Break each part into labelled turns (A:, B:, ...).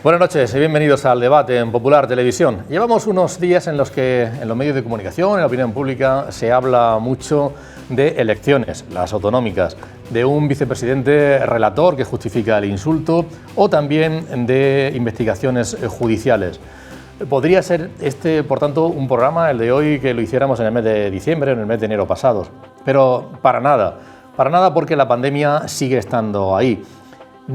A: Buenas noches y bienvenidos al debate en Popular Televisión. Llevamos unos días en los que en los medios de comunicación, en la opinión pública, se habla mucho de elecciones, las autonómicas, de un vicepresidente relator que justifica el insulto o también de investigaciones judiciales. Podría ser este, por tanto, un programa, el de hoy, que lo hiciéramos en el mes de diciembre, en el mes de enero pasados, pero para nada porque la pandemia sigue estando ahí.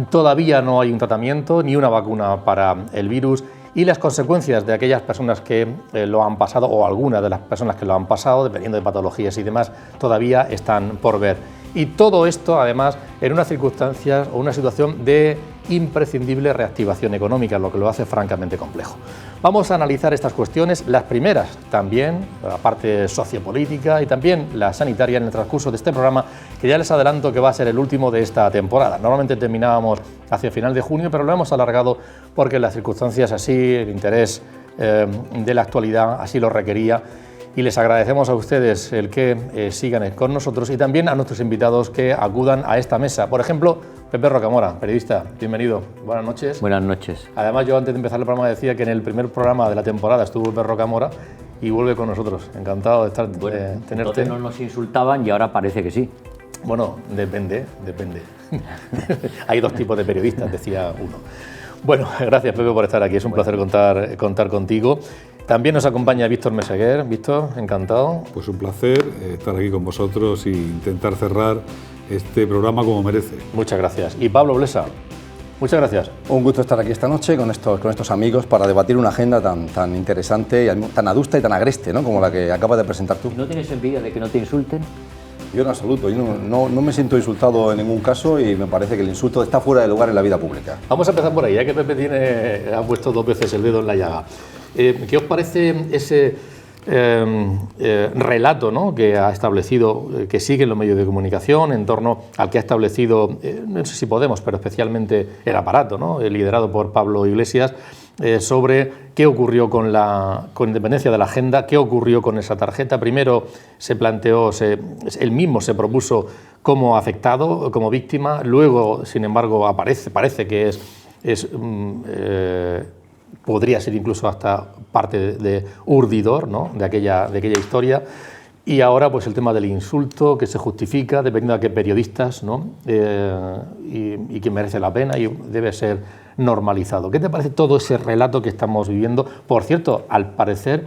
A: Todavía no hay un tratamiento ni una vacuna para el virus y las consecuencias de aquellas personas que lo han pasado, o algunas de las personas que lo han pasado, dependiendo de patologías y demás, todavía están por ver. Y todo esto, además, en unas circunstancias o una situación de imprescindible reactivación económica, lo que lo hace francamente complejo. Vamos a analizar estas cuestiones, las primeras también, la parte sociopolítica y también la sanitaria, en el transcurso de este programa, que ya les adelanto que va a ser el último de esta temporada. Normalmente terminábamos hacia final de junio, pero lo hemos alargado porque las circunstancias así, el interés de la actualidad así lo requería. Y les agradecemos a ustedes el que sigan con nosotros y también a nuestros invitados que acudan a esta mesa. Por ejemplo, Pepe Rocamora, periodista, bienvenido. Buenas noches.
B: Buenas noches.
A: Además, yo antes de empezar el programa decía que en el primer programa de la temporada estuvo Pepe Rocamora y vuelve con nosotros. Encantado de estar, tenerte.
B: Entonces no nos insultaban y ahora parece que sí.
A: Bueno, depende. Hay dos tipos de periodistas, decía uno. Bueno, gracias Pepe por estar aquí, es un placer contar contigo. También nos acompaña Víctor Meseguer. Víctor, encantado.
C: Pues un placer estar aquí con vosotros e intentar cerrar este programa como merece.
A: Muchas gracias. Y Pablo Blesa, muchas gracias.
D: Un gusto estar aquí esta noche con estos amigos para debatir una agenda tan interesante, tan adusta y tan agreste, ¿no?, como la que acabas de presentar tú.
B: ¿No tienes envidia de que no te insulten?
D: Yo en absoluto, yo no me siento insultado en ningún caso y me parece que el insulto está fuera de lugar en la vida pública.
A: Vamos a empezar por ahí, ya que Pepe ha puesto 2 veces el dedo en la llaga. ¿Qué os parece ese relato, ¿no?, que ha establecido, que siguen los medios de comunicación en torno al que ha establecido, no sé si Podemos, pero especialmente el aparato, ¿no?, liderado por Pablo Iglesias, sobre qué ocurrió con independencia de la agenda, qué ocurrió con esa tarjeta? Primero se planteó, él mismo se propuso como afectado, como víctima, luego, sin embargo, parece que podría ser incluso hasta parte de urdidor, ¿no?, de aquella historia. Y ahora pues el tema del insulto, que se justifica dependiendo de qué periodistas, ¿no?, y que merece la pena y debe ser normalizado. ¿Qué te parece todo ese relato que estamos viviendo? Por cierto, al parecer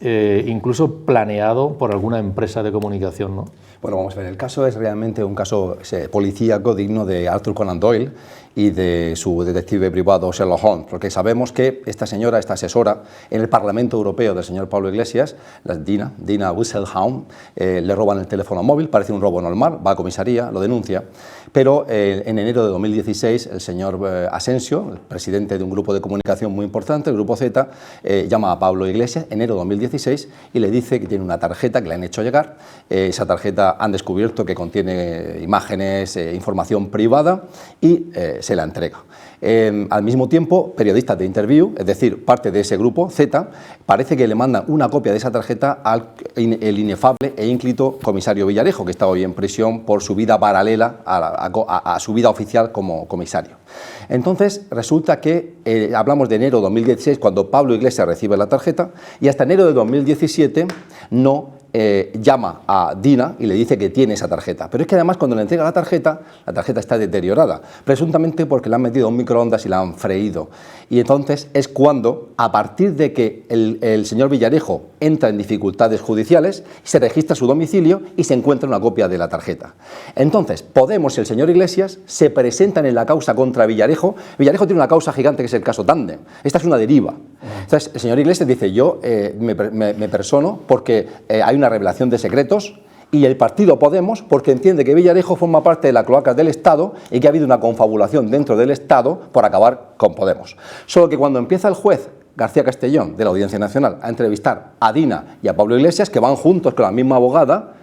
A: incluso planeado por alguna empresa de comunicación, ¿no?
D: Bueno, vamos a ver, el caso es realmente un caso policíaco digno de Arthur Conan Doyle y de su detective privado Sherlock Holmes, porque sabemos que esta señora, esta asesora en el Parlamento Europeo del señor Pablo Iglesias, la Dina Wisselhaum, le roban el teléfono móvil, parece un robo normal, va a comisaría, lo denuncia, pero en enero de 2016 el señor Asensio, el presidente de un grupo de comunicación muy importante, el Grupo Z, llama a Pablo Iglesias, enero de 2016, y le dice que tiene una tarjeta que le han hecho llegar. Esa tarjeta han descubierto que contiene imágenes, información privada, y se la entrega. Al mismo tiempo, periodistas de Interview, es decir, parte de ese grupo Z, parece que le mandan una copia de esa tarjeta al el inefable e ínclito comisario Villarejo, que está hoy en prisión por su vida paralela a su vida oficial como comisario. Entonces, resulta que hablamos de enero de 2016, cuando Pablo Iglesias recibe la tarjeta, y hasta enero de 2017 no llama a Dina y le dice que tiene esa tarjeta. Pero es que además cuando le entrega la tarjeta está deteriorada, presuntamente porque la han metido en un microondas y la han freído. Y entonces es cuando, a partir de que el señor Villarejo entra en dificultades judiciales, se registra su domicilio y se encuentra una copia de la tarjeta. Entonces, Podemos y el señor Iglesias se presentan en la causa contra Villarejo. Villarejo tiene una causa gigante que es el caso Tandem. Esta es una deriva. Entonces, el señor Iglesias dice, yo me persono porque hay una revelación de secretos, y el partido Podemos porque entiende que Villarejo forma parte de la cloaca del Estado y que ha habido una confabulación dentro del Estado por acabar con Podemos. Solo que cuando empieza el juez García Castellón de la Audiencia Nacional a entrevistar a Dina y a Pablo Iglesias, que van juntos con la misma abogada,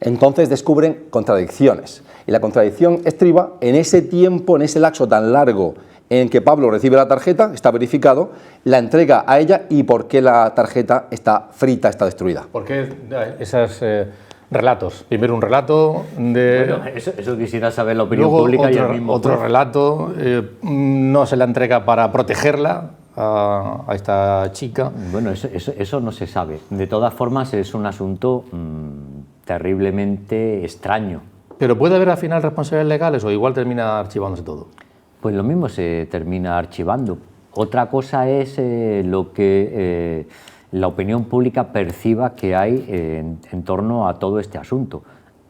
D: entonces descubren contradicciones. Y la contradicción estriba en ese tiempo, en ese lapso tan largo en que Pablo recibe la tarjeta, está verificado, la entrega a ella y por qué la tarjeta está frita, está destruida.
A: ¿Por qué esas relatos. Primero un relato de...
B: Bueno, eso quisiera saber la opinión
A: luego
B: pública y
A: otro,
B: el mismo
A: otro
B: juez.
A: relato, no se la entrega para protegerla a esta chica.
B: Bueno, eso no se sabe. De todas formas, es un asunto terriblemente extraño.
A: Pero puede haber al final responsabilidades legales o igual termina archivándose todo.
B: Pues lo mismo se termina archivando. Otra cosa es lo que la opinión pública perciba que hay en torno a todo este asunto.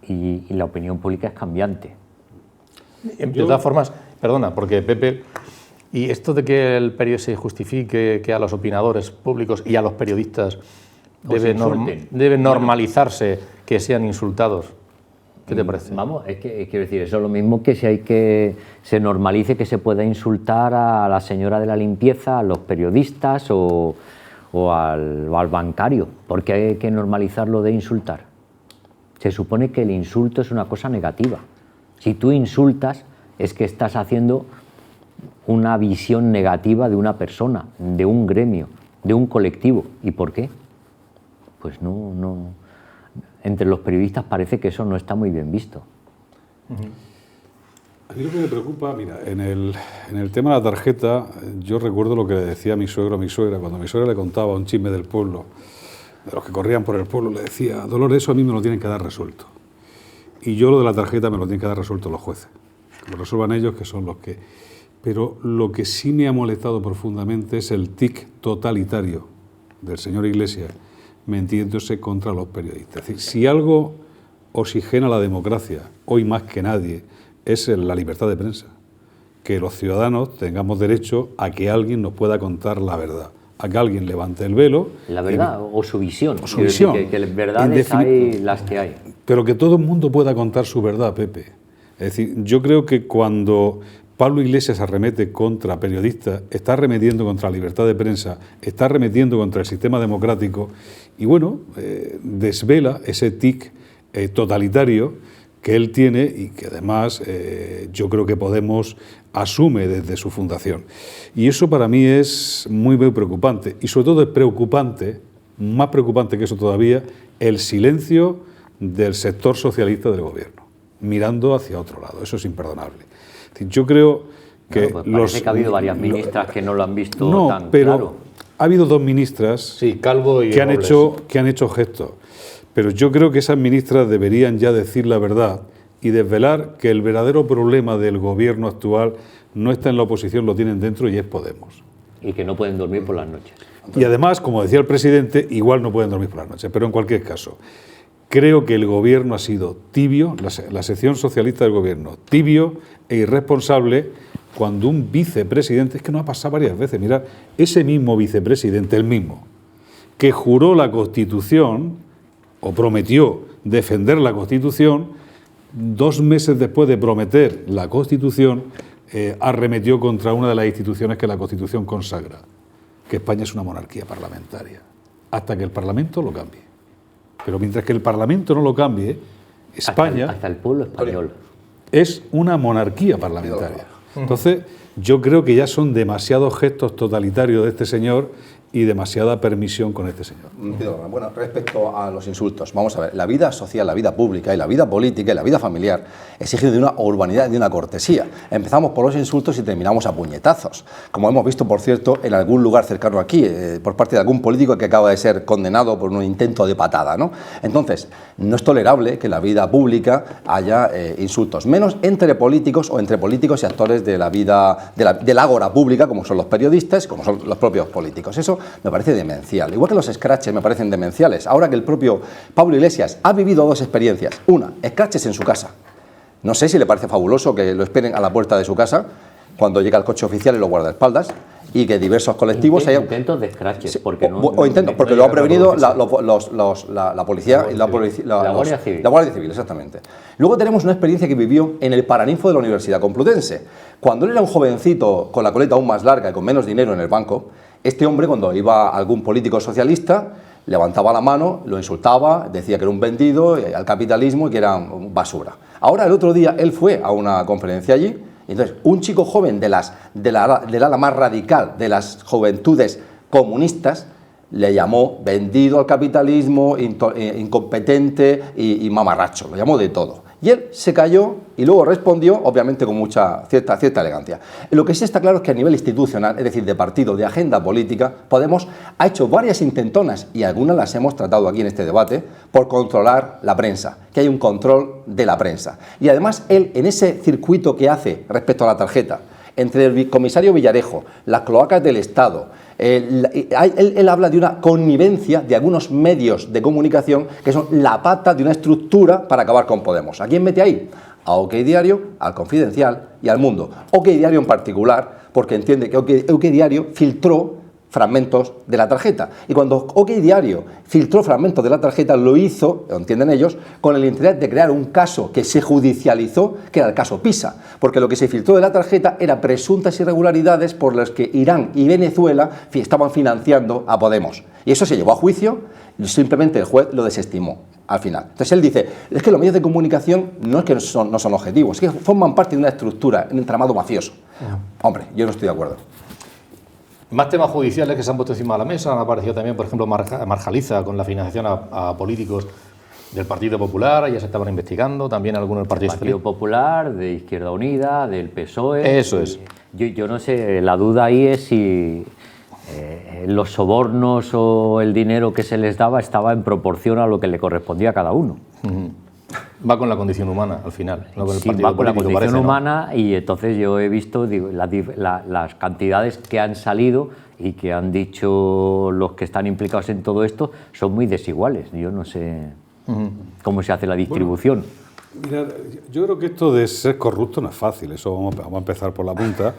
B: Y la opinión pública es cambiante.
A: De todas formas, perdona, porque Pepe, y esto de que el periódico se justifique que a los opinadores públicos y a los periodistas debe normalizarse que sean insultados. ¿Qué te parece?
B: Vamos, es que quiero decir, eso es lo mismo que si hay que se normalice que se pueda insultar a la señora de la limpieza, a los periodistas o al bancario. ¿Por qué hay que normalizarlo de insultar? Se supone que el insulto es una cosa negativa. Si tú insultas, es que estás haciendo una visión negativa de una persona, de un gremio, de un colectivo. ¿Y por qué? Pues no. Entre los periodistas parece que eso no está muy bien visto.
C: A mí lo que me preocupa, mira, en el tema de la tarjeta, yo recuerdo lo que le decía a mi suegro a mi suegra, cuando mi suegra le contaba un chisme del pueblo, de los que corrían por el pueblo, le decía, Dolores, eso a mí me lo tienen que dar resuelto. Y yo lo de la tarjeta me lo tienen que dar resuelto los jueces. Que lo resuelvan ellos, que son los que... Pero lo que sí me ha molestado profundamente es el tic totalitario del señor Iglesias, metiéndose contra los periodistas. Es decir, si algo oxigena la democracia, hoy más que nadie, es la libertad de prensa. Que los ciudadanos tengamos derecho a que alguien nos pueda contar la verdad, a que alguien levante el velo.
B: La verdad, o su visión.
C: O su visión.
B: Que verdades hay las que hay.
C: Pero que todo el mundo pueda contar su verdad, Pepe. Es decir, yo creo que cuando Pablo Iglesias arremete contra periodistas, está arremetiendo contra la libertad de prensa, está arremetiendo contra el sistema democrático y, bueno, desvela ese tic totalitario que él tiene y que además yo creo que Podemos asume desde su fundación. Y eso para mí es muy, muy preocupante. Y sobre todo es preocupante, más preocupante que eso todavía, el silencio del sector socialista del gobierno, mirando hacia otro lado. Eso es imperdonable. Yo creo que
B: pues parece que ha habido varias ministras que no lo han visto tan
C: pero
B: claro.
C: Ha habido dos ministras
A: sí, Calvo y
C: que han hecho gestos. Pero yo creo que esas ministras deberían ya decir la verdad y desvelar que el verdadero problema del gobierno actual no está en la oposición, lo tienen dentro y es Podemos.
B: Y que no pueden dormir por las noches.
C: Y además, como decía el presidente, igual no pueden dormir por las noches. Pero en cualquier caso, creo que el gobierno ha sido tibio, la sección socialista del gobierno, tibio e irresponsable cuando un vicepresidente, es que nos ha pasado varias veces, mirad, ese mismo vicepresidente, el mismo, que juró la Constitución o prometió defender la Constitución, 2 meses después de prometer la Constitución, arremetió contra una de las instituciones que la Constitución consagra, que España es una monarquía parlamentaria, hasta que el Parlamento lo cambie. Pero mientras que el Parlamento no lo cambie, España...
B: Hasta el pueblo español.
C: Es una monarquía parlamentaria. Entonces, yo creo que ya son demasiados gestos totalitarios de este señor y demasiada permisión con este señor.
D: Bueno, respecto a los insultos, vamos a ver, la vida social, la vida pública y la vida política y la vida familiar exigen de una urbanidad y de una cortesía. Empezamos por los insultos y terminamos a puñetazos, como hemos visto, por cierto, en algún lugar cercano aquí, por parte de algún político que acaba de ser condenado por un intento de patada, ¿no? Entonces, no es tolerable que en la vida pública haya insultos, menos entre políticos o entre políticos y actores de la vida, de la ágora pública, como son los periodistas, como son los propios políticos. Eso me parece demencial. Igual que los scratches me parecen demenciales. Ahora que el propio Pablo Iglesias ha vivido 2 experiencias. Una, scratches en su casa. No sé si le parece fabuloso que lo esperen a la puerta de su casa cuando llega el coche oficial y los guardaespaldas y que diversos colectivos hayan...
B: Intentos de scratches,
D: sí,
B: porque no...
D: porque lo ha prevenido la policía y la
B: Guardia Civil.
D: La Guardia Civil, exactamente. Luego tenemos una experiencia que vivió en el Paraninfo de la Universidad Complutense. Cuando él era un jovencito con la coleta aún más larga y con menos dinero en el banco, este hombre, cuando iba a algún político socialista, levantaba la mano, lo insultaba, decía que era un vendido al capitalismo y que era basura. Ahora, el otro día, él fue a una conferencia allí, y entonces un chico joven del ala más radical de las juventudes comunistas le llamó vendido al capitalismo, incompetente y mamarracho, lo llamó de todo. Y él se calló y luego respondió, obviamente con cierta elegancia. Lo que sí está claro es que a nivel institucional, es decir, de partido, de agenda política, Podemos ha hecho varias intentonas, y algunas las hemos tratado aquí en este debate, por controlar la prensa, que hay un control de la prensa. Y además él, en ese circuito que hace respecto a la tarjeta, entre el comisario Villarejo, las cloacas del Estado, él habla de una connivencia de algunos medios de comunicación que son la pata de una estructura para acabar con Podemos. ¿A quién mete ahí? A OK Diario, al Confidencial y al Mundo. OK Diario en particular, porque entiende que OK Diario filtró fragmentos de la tarjeta. Y cuando OK Diario filtró fragmentos de la tarjeta, lo hizo, lo entienden ellos, con el interés de crear un caso que se judicializó, que era el caso Pisa, porque lo que se filtró de la tarjeta era presuntas irregularidades por las que Irán y Venezuela estaban financiando a Podemos. Y eso se llevó a juicio, y simplemente el juez lo desestimó al final. Entonces él dice, es que los medios de comunicación no es que no son objetivos, es que forman parte de una estructura, un entramado mafioso. Hombre, yo no estoy de acuerdo.
A: Más temas judiciales que se han puesto encima de la mesa. Han aparecido también, por ejemplo, Marjaliza con la financiación a políticos del Partido Popular, ya se estaban investigando, también algunos del Partido
B: Partido Popular, de Izquierda Unida, del PSOE.
A: Eso es.
B: Yo no sé, la duda ahí es si los sobornos o el dinero que se les daba estaba en proporción a lo que le correspondía a cada uno.
A: Va con la condición humana, al final. No con el
B: Sí,
A: partido
B: va con la
A: político,
B: condición
A: parece, ¿no?
B: humana, y entonces yo he visto las cantidades que han salido y que han dicho los que están implicados en todo esto son muy desiguales. Yo no sé cómo se hace la distribución.
C: Mira, yo creo que esto de ser corrupto no es fácil, eso vamos a empezar por la punta.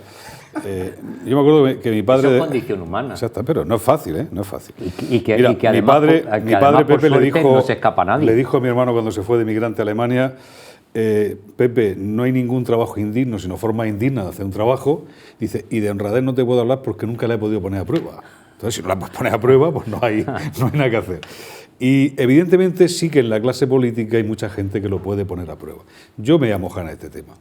C: Yo me acuerdo que mi padre...
B: Eso es condición humana.
C: Exacto, pero no es fácil, no es fácil.
B: Y que
C: Mira,
B: además,
C: mi padre Pepe le dijo,
B: no se escapa nadie.
C: Le dijo a mi hermano cuando se fue de migrante a Alemania, Pepe, no hay ningún trabajo indigno, sino forma indigna de hacer un trabajo. Dice, y de honradez no te puedo hablar porque nunca la he podido poner a prueba. Entonces, si no la puedes poner a prueba, pues no hay nada que hacer. Y evidentemente sí que en la clase política hay mucha gente que lo puede poner a prueba. Yo me voy a mojar en este tema.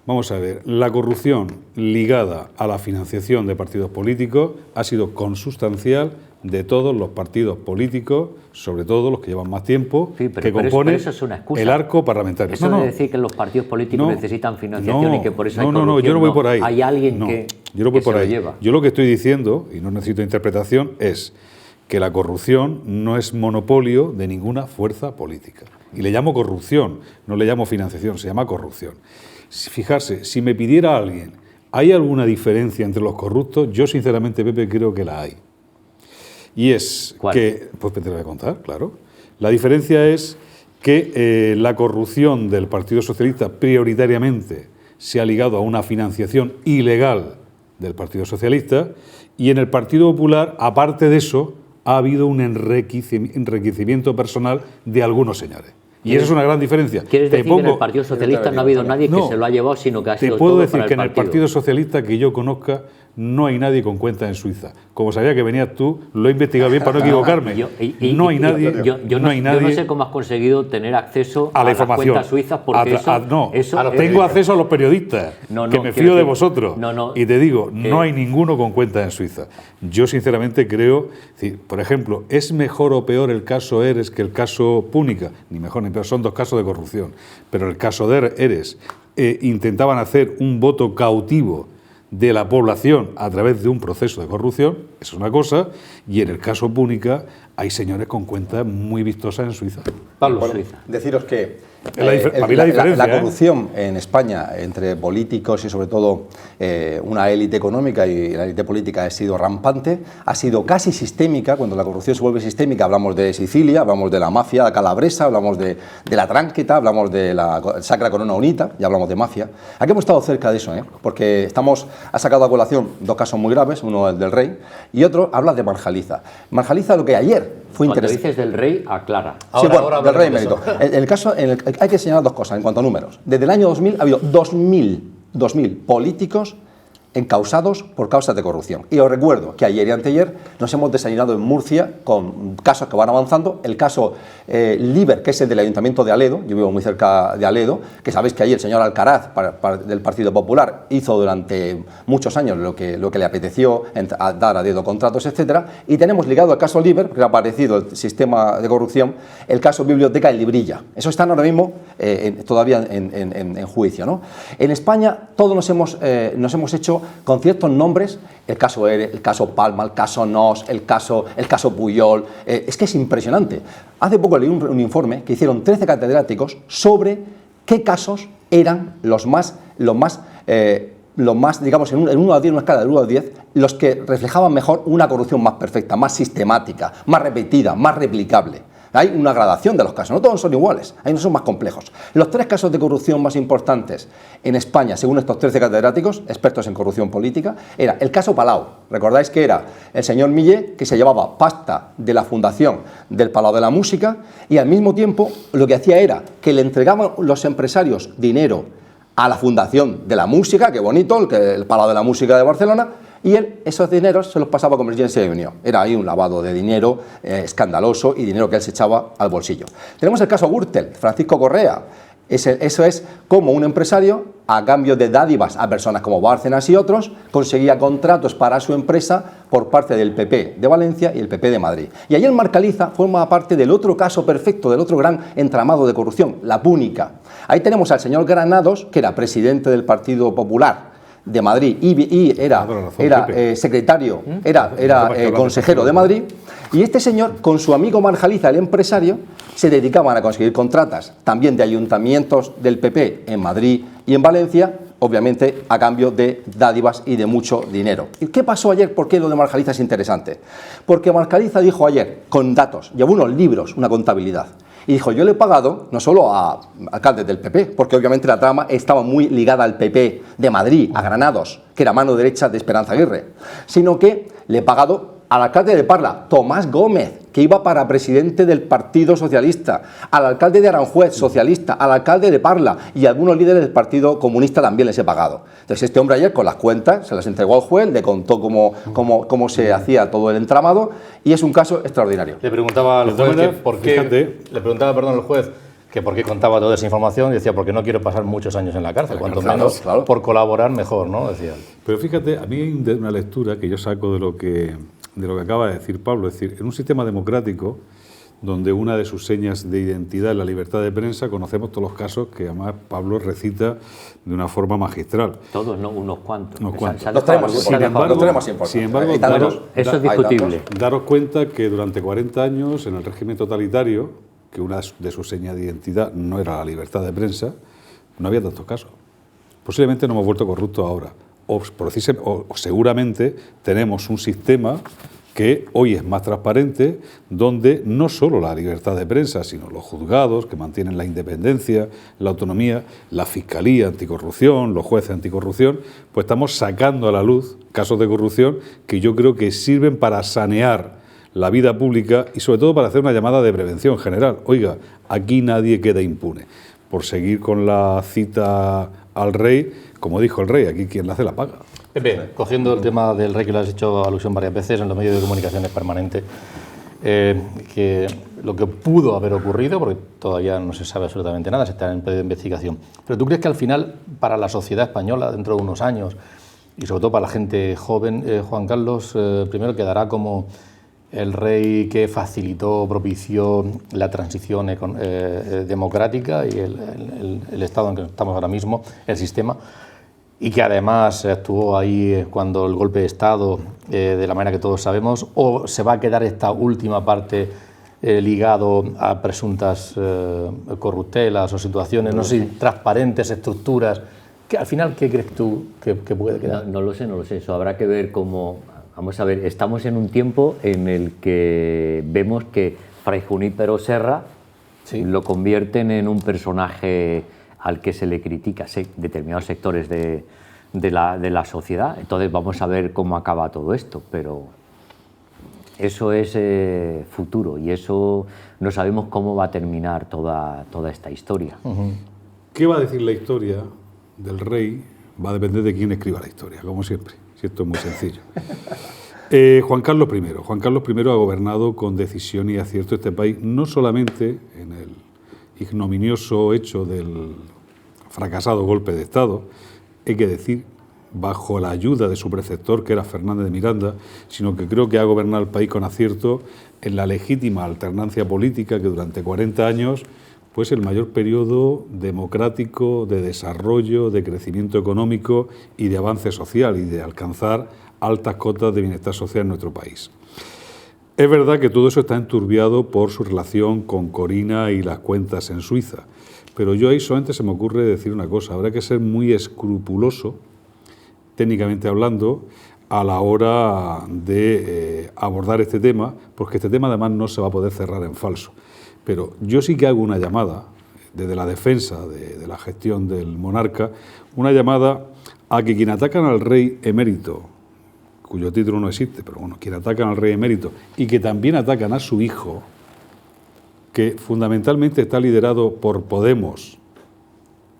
C: Vamos a ver, la corrupción ligada a la financiación de partidos políticos ha sido consustancial de todos los partidos políticos, sobre todo los que llevan más tiempo,
B: sí,
C: que componen
B: eso es una excusa.
C: el arco parlamentario.
B: Eso de decir que los partidos políticos necesitan financiación y que por eso hay corrupción.
C: No, yo no voy por ahí.
B: Hay alguien que
C: yo no voy por
B: se
C: ahí.
B: lo lleva.
C: Yo lo que estoy diciendo, y no necesito interpretación, es que la corrupción no es monopolio de ninguna fuerza política. Y le llamo corrupción, no le llamo financiación, se llama corrupción. Fijarse, si me pidiera alguien, ¿hay alguna diferencia entre los corruptos? Yo sinceramente, Pepe, creo que la hay. Y es
B: ¿cuál?
C: Que, pues te lo voy a contar, claro. La diferencia es que la corrupción del Partido Socialista prioritariamente se ha ligado a una financiación ilegal del Partido Socialista, y en el Partido Popular, aparte de eso, ha habido un enriquecimiento personal de algunos señores. Y esa es una gran diferencia.
B: ¿Quieres decir que en el Partido Socialista no ha habido nadie que se lo ha llevado, sino que ha sido
C: todo para el partido? Te puedo decir que en el Partido Socialista que yo conozca no hay nadie con cuenta en Suiza. Como sabía que venías tú, lo he investigado bien para no equivocarme. No hay nadie.
B: Yo no sé cómo has conseguido tener acceso
C: a la
B: información, las cuentas suizas, porque
C: tengo acceso a los periodistas, que me fío de vosotros. Y te digo, no hay ninguno con cuenta en Suiza. Yo sinceramente creo, por ejemplo, ¿es mejor o peor el caso Eres que el caso Púnica? Ni mejor ni peor, son dos casos de corrupción. Pero el caso de Eres intentaban hacer un voto cautivo de la población a través de un proceso de corrupción, eso es una cosa, y en el caso Púnica hay señores con cuentas muy vistosas en Suiza.
D: Pablo, deciros que
C: la
D: corrupción en España entre políticos y sobre todo una élite económica y la élite política ha sido rampante, ha sido casi sistémica. Cuando la corrupción se vuelve sistémica hablamos de Sicilia, hablamos de la mafia calabresa, hablamos de la Tránqueta, hablamos de la Sacra Corona Unita, ya hablamos de mafia. Aquí hemos estado cerca de eso, porque ha sacado a colación dos casos muy graves, uno el del rey y otro habla de Marjaliza. Marjaliza, lo que ayer fue interesante.
B: Cuando dices del rey, aclara.
D: Sí, ahora del rey emérito. El caso, hay que señalar dos cosas en cuanto a números. Desde el año 2000 ha habido 2.000 políticos encausados por causas de corrupción. Y os recuerdo que ayer y anteayer nos hemos desayunado en Murcia con casos que van avanzando. El caso Liber, que es el del Ayuntamiento de Aledo, yo vivo muy cerca de Aledo, que sabéis que ayer el señor Alcaraz, del Partido Popular, hizo durante muchos años lo que le apeteció, dar a dedo contratos, etcétera. Y tenemos ligado al caso Liber, que ha aparecido el sistema de corrupción, el caso Biblioteca de Librilla. Eso están ahora mismo todavía en juicio, ¿no? En España todos nos hemos hecho con ciertos nombres, el caso ERE, el caso Palma, el caso Nos, el caso Puyol, es que es impresionante. Hace poco leí un informe que hicieron 13 catedráticos sobre qué casos eran los más, digamos, en 1 a 10, una escala de 1 a 10, los que reflejaban mejor una corrupción más perfecta, más sistemática, más repetida, más replicable. Hay una gradación de los casos, no todos son iguales, hay unos son más complejos. Los 3 casos de corrupción más importantes en España, según estos 13 catedráticos, expertos en corrupción política, era el caso Palau. Recordáis que era el señor Millet, que se llevaba pasta de la fundación del Palau de la Música, y al mismo tiempo lo que hacía era que le entregaban los empresarios dinero a la fundación de la música, qué bonito, el Palau de la Música de Barcelona, y él esos dineros se los pasaba con Convergencia y Unió. Era ahí un lavado de dinero escandaloso y dinero que él se echaba al bolsillo. Tenemos el caso Gürtel, Francisco Correa. Eso es como un empresario, a cambio de dádivas a personas como Bárcenas y otros, conseguía contratos para su empresa por parte del PP de Valencia y el PP de Madrid. Y ayer Marcaliza forma parte del otro caso perfecto, del otro gran entramado de corrupción, la Púnica. Ahí tenemos al señor Granados, que era presidente del Partido Popular de Madrid y era secretario, era consejero de Madrid, y este señor con su amigo Marcaliza, el empresario, se dedicaban a conseguir contratas también de ayuntamientos del PP en Madrid y en Valencia, obviamente a cambio de dádivas y de mucho dinero. ¿Y qué pasó ayer? ¿Por qué lo de Marcaliza es interesante? Porque Marcaliza dijo ayer, con datos, llevó unos libros, una contabilidad, y dijo, yo le he pagado no solo a alcaldes del PP, porque obviamente la trama estaba muy ligada al PP de Madrid, a Granados, que era mano derecha de Esperanza Aguirre, sino que le he pagado al alcalde de Parla, Tomás Gómez, que iba para presidente del Partido Socialista, al alcalde de Aranjuez, socialista, al alcalde de Parla y a algunos líderes del Partido Comunista también les he pagado. Entonces este hombre ayer con las cuentas se las entregó al juez, le contó cómo se hacía todo el entramado y es un caso extraordinario.
A: Le preguntaba al juez que por qué contaba toda esa información y decía, porque no quiero pasar muchos años en la cárcel, cuanto menos por colaborar mejor, ¿no? Decía.
C: Pero fíjate, a mí hay una lectura que yo saco de lo que acaba de decir Pablo, es decir, en un sistema democrático donde una de sus señas de identidad es la libertad de prensa, conocemos todos los casos que además Pablo recita de una forma magistral.
B: Todos, no, unos cuantos.
D: Los tenemos
C: sin embargo,
B: eso es discutible.
C: Daros cuenta que durante 40 años en el régimen totalitario, que una de sus señas de identidad no era la libertad de prensa, no había tantos casos. Posiblemente no hemos vuelto corruptos ahora. O seguramente tenemos un sistema que hoy es más transparente, donde no solo la libertad de prensa, sino los juzgados que mantienen la independencia, la autonomía, la Fiscalía Anticorrupción, los jueces anticorrupción, pues estamos sacando a la luz casos de corrupción que yo creo que sirven para sanear la vida pública y sobre todo para hacer una llamada de prevención general. Oiga, aquí nadie queda impune. Por seguir con la cita al rey, como dijo el rey, aquí quien la hace la paga.
A: Pepe, cogiendo el tema del rey que le has hecho alusión varias veces en los medios de comunicación es permanente, que lo que pudo haber ocurrido, porque todavía no se sabe absolutamente nada, se está en periodo de investigación, pero ¿tú crees que al final para la sociedad española dentro de unos años y sobre todo para la gente joven, Juan Carlos primero quedará como el rey que facilitó, propició la transición democrática y el estado en que estamos ahora mismo, el sistema, y que además actuó ahí cuando el golpe de Estado, de la manera que todos sabemos, o se va a quedar esta última parte ligado a presuntas corruptelas o situaciones, no sé, transparentes, estructuras, que al final, ¿qué crees tú que puede quedar?
B: No lo sé, eso habrá que ver cómo. Vamos a ver, estamos en un tiempo en el que vemos que Fray Junípero Serra lo convierten en un personaje al que se le critica determinados sectores de la sociedad. Entonces vamos a ver cómo acaba todo esto, pero eso es futuro y eso no sabemos cómo va a terminar toda esta historia.
C: ¿Qué va a decir la historia del rey Va a depender de quién escriba la historia, como siempre. Si esto es muy sencillo. Juan Carlos I. Juan Carlos I ha gobernado con decisión y acierto este país, no solamente en el ignominioso hecho del fracasado golpe de Estado, hay que decir, bajo la ayuda de su preceptor, que era Fernández de Miranda, sino que creo que ha gobernado el país con acierto en la legítima alternancia política que durante 40 años pues el mayor periodo democrático de desarrollo, de crecimiento económico y de avance social y de alcanzar altas cotas de bienestar social en nuestro país. Es verdad que todo eso está enturbiado por su relación con Corina y las cuentas en Suiza, pero yo ahí solamente se me ocurre decir una cosa: habrá que ser muy escrupuloso, técnicamente hablando, a la hora de abordar este tema, porque este tema además no se va a poder cerrar en falso. Pero yo sí que hago una llamada, desde la defensa de la gestión del monarca, una llamada a que quien atacan al rey emérito, cuyo título no existe, pero bueno, quien atacan al rey emérito y que también atacan a su hijo, que fundamentalmente está liderado por Podemos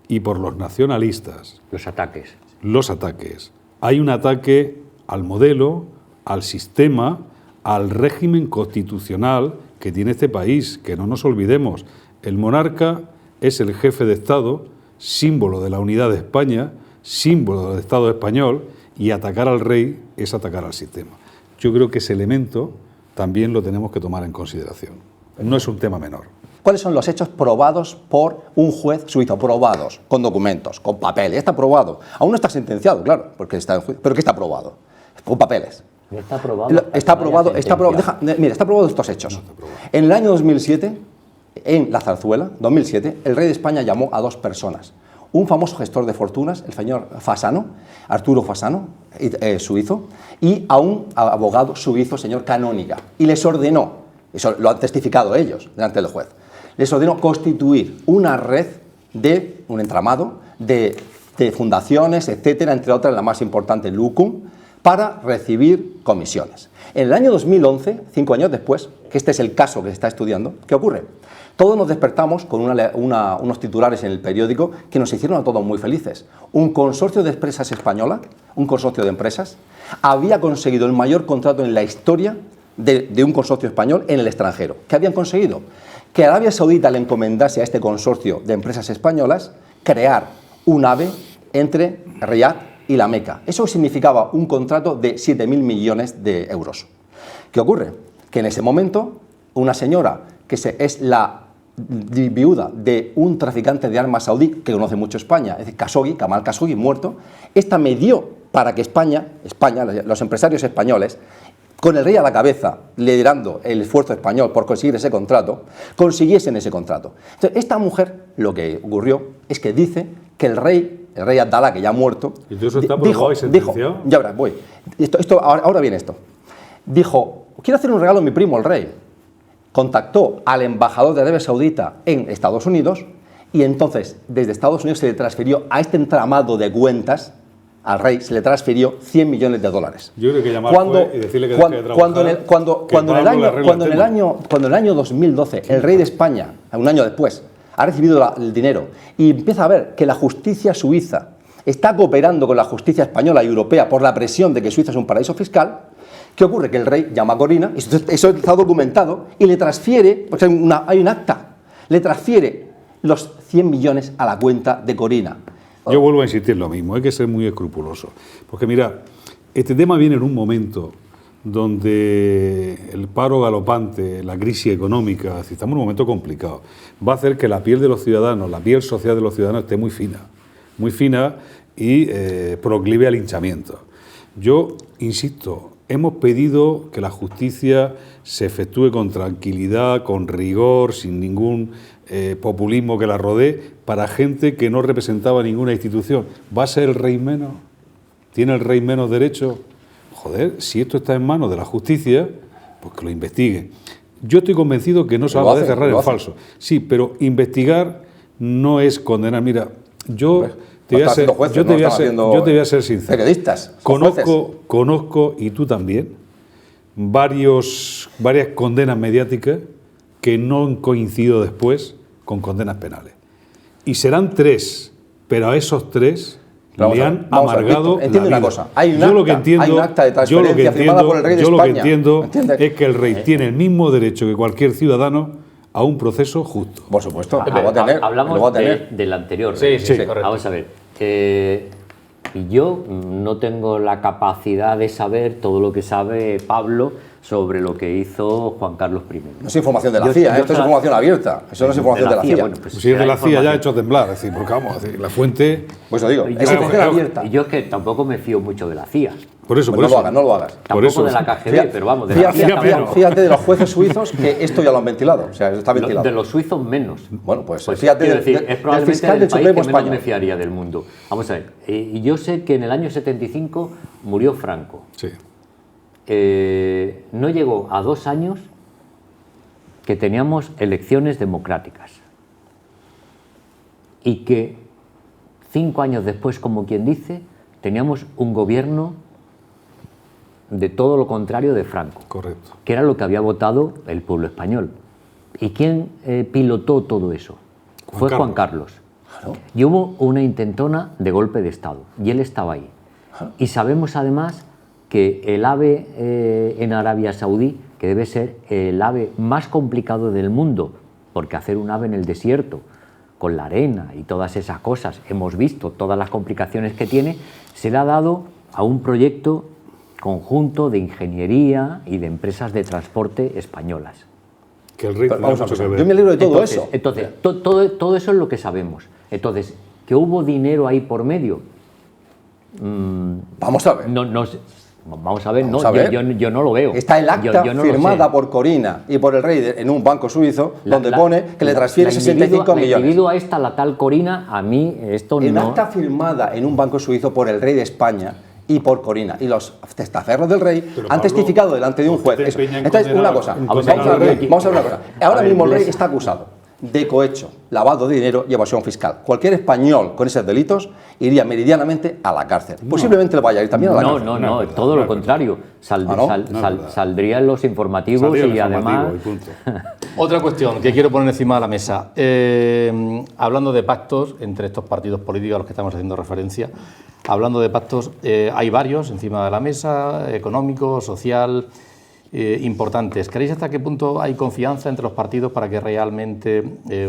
C: y por los nacionalistas.
B: Los ataques.
C: Los ataques. Hay un ataque al modelo, al sistema, al régimen constitucional que tiene este país, que no nos olvidemos. El monarca es el jefe de Estado, símbolo de la unidad de España, símbolo del Estado español, y atacar al rey es atacar al sistema. Yo creo que ese elemento también lo tenemos que tomar en consideración. No es un tema menor.
D: ¿Cuáles son los hechos probados por un juez suizo? Probados, con documentos, con papeles. Está probado. Aún no está sentenciado, claro, porque está en juicio, pero que está probado, con papeles.
B: No está aprobado.
D: Está aprobado, mira, está aprobado estos hechos. En el año 2007, en La Zarzuela, 2007, el rey de España llamó a dos personas. Un famoso gestor de fortunas, el señor Fasano, Arturo Fasano, suizo, y a un abogado suizo, señor Canónica. Y les ordenó, eso lo han testificado ellos delante del juez, les ordenó constituir una red de un entramado de fundaciones, etcétera, entre otras la más importante, Lucum, para recibir comisiones. En el año 2011, 5 años después, que este es el caso que se está estudiando, ¿qué ocurre? Todos nos despertamos con unos titulares en el periódico que nos hicieron a todos muy felices. Un consorcio de empresas española, un consorcio de empresas, había conseguido el mayor contrato en la historia de un consorcio español en el extranjero. ¿Qué habían conseguido? Que Arabia Saudita le encomendase a este consorcio de empresas españolas crear un AVE entre Riad y la Meca. Eso significaba un contrato de 7.000 millones de euros. ¿Qué ocurre? Que en ese momento una señora que es la viuda de un traficante de armas saudí que conoce mucho España, es decir, Khashoggi, Kamal Khashoggi, muerto, esta me dio para que España, los empresarios españoles, con el rey a la cabeza, liderando el esfuerzo español por conseguir ese contrato, consiguiesen ese contrato. Entonces, esta mujer, lo que ocurrió es que dice que el rey Abdalá, que ya ha muerto,
C: ¿y todo eso está aprobado y sentenciado?
D: Ya verás, voy. Ahora viene esto. Dijo, quiero hacer un regalo a mi primo, el rey. Contactó al embajador de Arabia Saudita en Estados Unidos y entonces desde Estados Unidos se le transfirió a este entramado de cuentas, al rey se le transfirió 100 millones de dólares.
C: Yo creo que llamar y decirle que deje de trabajar,
D: cuando en el año 2012 el rey de España, un año después, ha recibido el dinero y empieza a ver que la justicia suiza está cooperando con la justicia española y europea por la presión de que Suiza es un paraíso fiscal, ¿qué ocurre? Que el rey llama a Corina, eso está documentado, y le transfiere, porque hay un acta, le transfiere los 100 millones a la cuenta de Corina.
C: Yo vuelvo a insistir lo mismo, hay que ser muy escrupuloso. Porque mira, este tema viene en un momento donde el paro galopante, la crisis económica, estamos en un momento complicado, va a hacer que la piel de los ciudadanos, la piel social de los ciudadanos esté muy fina y proclive al hinchamiento. Yo insisto, hemos pedido que la justicia se efectúe con tranquilidad, con rigor, sin ningún populismo que la rodee, para gente que no representaba ninguna institución. ¿Va a ser el rey menos? ¿Tiene el rey menos derecho? Joder, si esto está en manos de la justicia, pues que lo investiguen. Yo estoy convencido que no se va a poder cerrar en falso. Sí, pero investigar no es condenar. Mira, yo te voy a ser sincero.
D: Periodistas.
C: Conozco, y tú también, varias condenas mediáticas que no han coincidido después con condenas penales. Y serán 3, pero a esos 3 le han amargado la
D: entiende una
C: vida.
D: cosa, hay un
C: Yo
D: acta,
C: lo que entiendo,
D: hay un acta de transferencia firmada por el rey de España.
C: Yo lo que entiendo
D: ¿Entiendes?
C: es que el rey tiene el mismo derecho que cualquier ciudadano a un proceso justo.
D: Por supuesto, lo va a tener.
B: Hablamos
D: lo va a tener.
B: del anterior.
A: Sí, correcto.
B: Vamos a ver. Yo no tengo la capacidad de saber todo lo que sabe Pablo sobre lo que hizo Juan Carlos I.
D: No es información de la CIA, esto es información abierta. Eso no es información de la CIA.
B: Bueno, pues
C: Si es de la CIA ya
B: información.
C: ha hecho temblar, es decir, porque vamos, la fuente...
D: Pues eso digo,
B: Y
D: es
B: yo-
D: información abierta.
B: Y yo es que tampoco me fío mucho de la CIA.
C: Por eso,
D: Pues
C: por
D: no lo
C: eso.
D: hagas.
B: Tampoco
C: eso.
B: de la KGB, pero vamos, de la
D: Fíjate,
B: CIA
C: fíjate,
B: tampoco.
D: fíjate de los jueces suizos que esto ya lo han ventilado. O sea, está ventilado.
B: De los suizos menos.
D: Bueno, pues,
B: Pues
D: fíjate
B: quiero
D: del,
B: decir,
D: del-
B: es
D: del
B: probablemente
D: fiscal
B: el
D: del
B: país que
D: Supremo
B: menos me
D: español.
B: fiaría del mundo. Vamos a ver, y yo sé que en el año 75 murió Franco.
C: Sí.
B: No llegó a 2 años que teníamos elecciones democráticas y que 5 años después, como quien dice, teníamos un gobierno de todo lo contrario de Franco,
C: Correcto.
B: que era lo que había votado el pueblo español. ¿Y quién pilotó todo eso? Fue Juan Carlos. Y hubo una intentona de golpe de Estado, y él estaba ahí. Y sabemos además que el AVE en Arabia Saudí, que debe ser el AVE más complicado del mundo, porque hacer un AVE en el desierto, con la arena y todas esas cosas, hemos visto todas las complicaciones que tiene, se le ha dado a un proyecto conjunto de ingeniería y de empresas de transporte españolas.
C: Que el rey
D: Pero
C: tenía
D: vamos a
C: mucho que
D: ver,
C: ver.
D: yo me alegro de todo
B: Entonces,
D: eso.
B: Entonces, todo eso es lo que sabemos. Entonces, que hubo dinero ahí por medio,
D: Vamos a ver.
B: no sé. Vamos a ver,
D: Vamos
B: no,
D: a ver.
B: yo no lo veo.
D: Está el acta
B: Yo no lo
D: firmada
B: sé.
D: por Corina y por el rey en un banco suizo
B: La-
D: donde
B: la-
D: pone que le transfiere
B: la
D: 65
B: individua-
D: millones.
B: La individua esta, la tal Corina, a mí esto
D: El
B: no...
D: acta firmada en un banco suizo por el rey de España y por Corina. Y los testaferros del rey
C: Pero,
D: han
C: Pablo,
D: testificado delante de un
C: ¿por
D: juez.
C: qué te
D: Eso.
C: empeñas en
D: Entonces,
C: condenar-
D: una cosa.
C: en
D: Vamos
C: condenar
D: a
C: al
D: ver,
C: rey?
D: vamos a ver una cosa. Ahora
B: A ver,
D: mismo el rey
B: les-
D: está acusado de cohecho, lavado de dinero y evasión fiscal. Cualquier español con esos delitos iría meridianamente a la cárcel. Posiblemente le vaya a ir también a la
B: No,
D: cárcel.
B: no,
C: No
B: no,
C: es verdad,
B: todo
C: no
B: lo
C: es
B: contrario.
D: Ah, ¿no?
C: No es verdad.
B: Saldría en los informativos
C: Saldría el
B: y
C: informativo
B: además...
C: y punto.
A: Otra cuestión que quiero poner encima de la mesa. Hablando de pactos entre estos partidos políticos a los que estamos haciendo referencia, hablando de pactos, hay varios encima de la mesa, económico, social, importantes. ¿Creéis hasta qué punto hay confianza entre los partidos para que realmente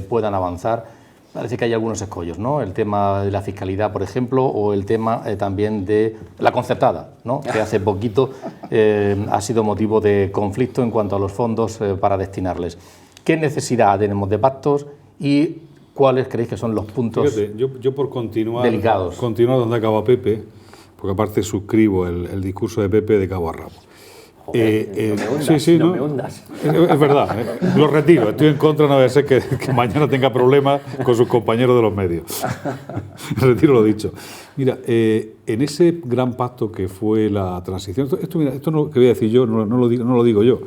A: puedan avanzar? Parece que hay algunos escollos, ¿no? El tema de la fiscalidad, por ejemplo, o el tema también de la concertada, ¿no? Que hace poquito ha sido motivo de conflicto en cuanto a los fondos para destinarles. ¿Qué necesidad tenemos de pactos y cuáles creéis que son los puntos?
C: Fíjate, yo por continuar
A: delicados?
C: donde acaba Pepe, porque aparte suscribo el discurso de Pepe de cabo a rabo.
B: No me hundas,
C: sí,
B: no
C: ¿no?
B: me hundas.
C: Es verdad, lo retiro, estoy en contra, no vaya a ser que mañana tenga problemas con sus compañeros de los medios. Retiro lo dicho. Mira, en ese gran pacto que fue la transición, esto no, que voy a decir yo, no lo digo yo,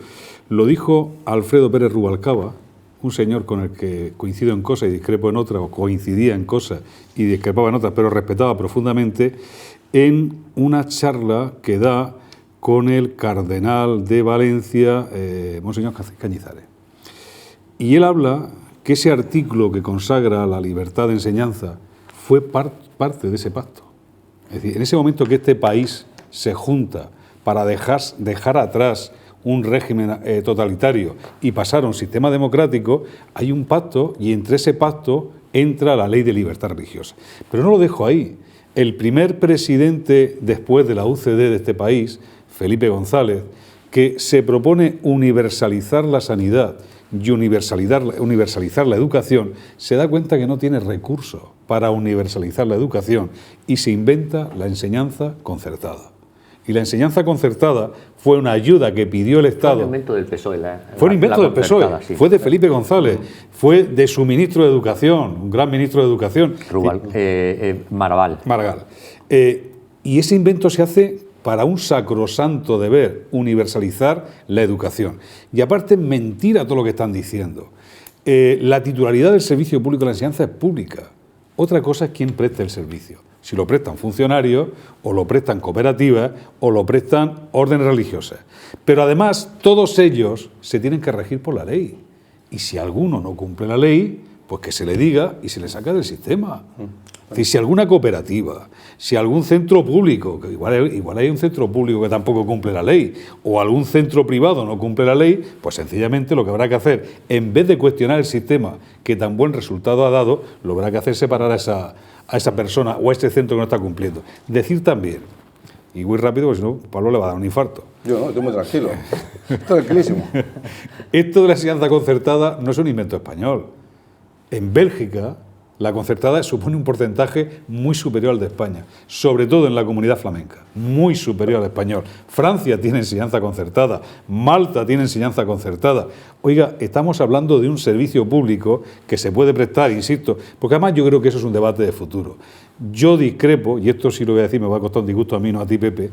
C: lo dijo Alfredo Pérez Rubalcaba, un señor con el que coincido en cosas y discrepo en otras, o coincidía en cosas y discrepaba en otras, pero respetaba profundamente, en una charla que da con el cardenal de Valencia, Monseñor Cañizares. Y él habla que ese artículo que consagra la libertad de enseñanza fue parte de ese pacto. Es decir, en ese momento que este país se junta para dejar atrás un régimen totalitario y pasar a un sistema democrático, hay un pacto y entre ese pacto entra la ley de libertad religiosa. Pero no lo dejo ahí. El primer presidente después de la UCD de este país, Felipe González, que se propone universalizar la sanidad y universalizar la educación, se da cuenta que no tiene recursos para universalizar la educación y se inventa la enseñanza concertada. Y la enseñanza concertada fue una ayuda que pidió el Estado.
B: Fue un invento del PSOE.
C: Fue un invento del PSOE,
B: sí.
C: fue de Felipe González, fue de su ministro de Educación, un gran ministro de Educación,
B: Marval.
C: Margal. Y ese invento se hace para un sacrosanto deber, universalizar la educación. Y aparte, mentira todo lo que están diciendo. La titularidad del servicio público de la enseñanza es pública. Otra cosa es quién presta el servicio. Si lo prestan funcionarios, o lo prestan cooperativas, o lo prestan órdenes religiosas. Pero además, todos ellos se tienen que regir por la ley. Y si alguno no cumple la ley, pues que se le diga y se le saca del sistema. Es decir, si alguna cooperativa, si algún centro público, que igual hay un centro público que tampoco cumple la ley, o algún centro privado no cumple la ley, pues sencillamente lo que habrá que hacer, en vez de cuestionar el sistema que tan buen resultado ha dado, lo habrá que hacer es separar a esa persona o a ese centro que no está cumpliendo. Decir también, y muy rápido, porque si no, Pablo le va a dar un infarto.
D: Yo no, estoy muy tranquilo. Tranquilísimo.
C: Esto de la enseñanza concertada no es un invento español. En Bélgica, la concertada supone un porcentaje muy superior al de España, sobre todo en la comunidad flamenca, muy superior al español. Francia tiene enseñanza concertada, Malta tiene enseñanza concertada. Oiga, estamos hablando de un servicio público que se puede prestar, insisto, porque además yo creo que eso es un debate de futuro. Yo discrepo, y esto sí lo voy a decir, me va a costar un disgusto a mí, no a ti, Pepe,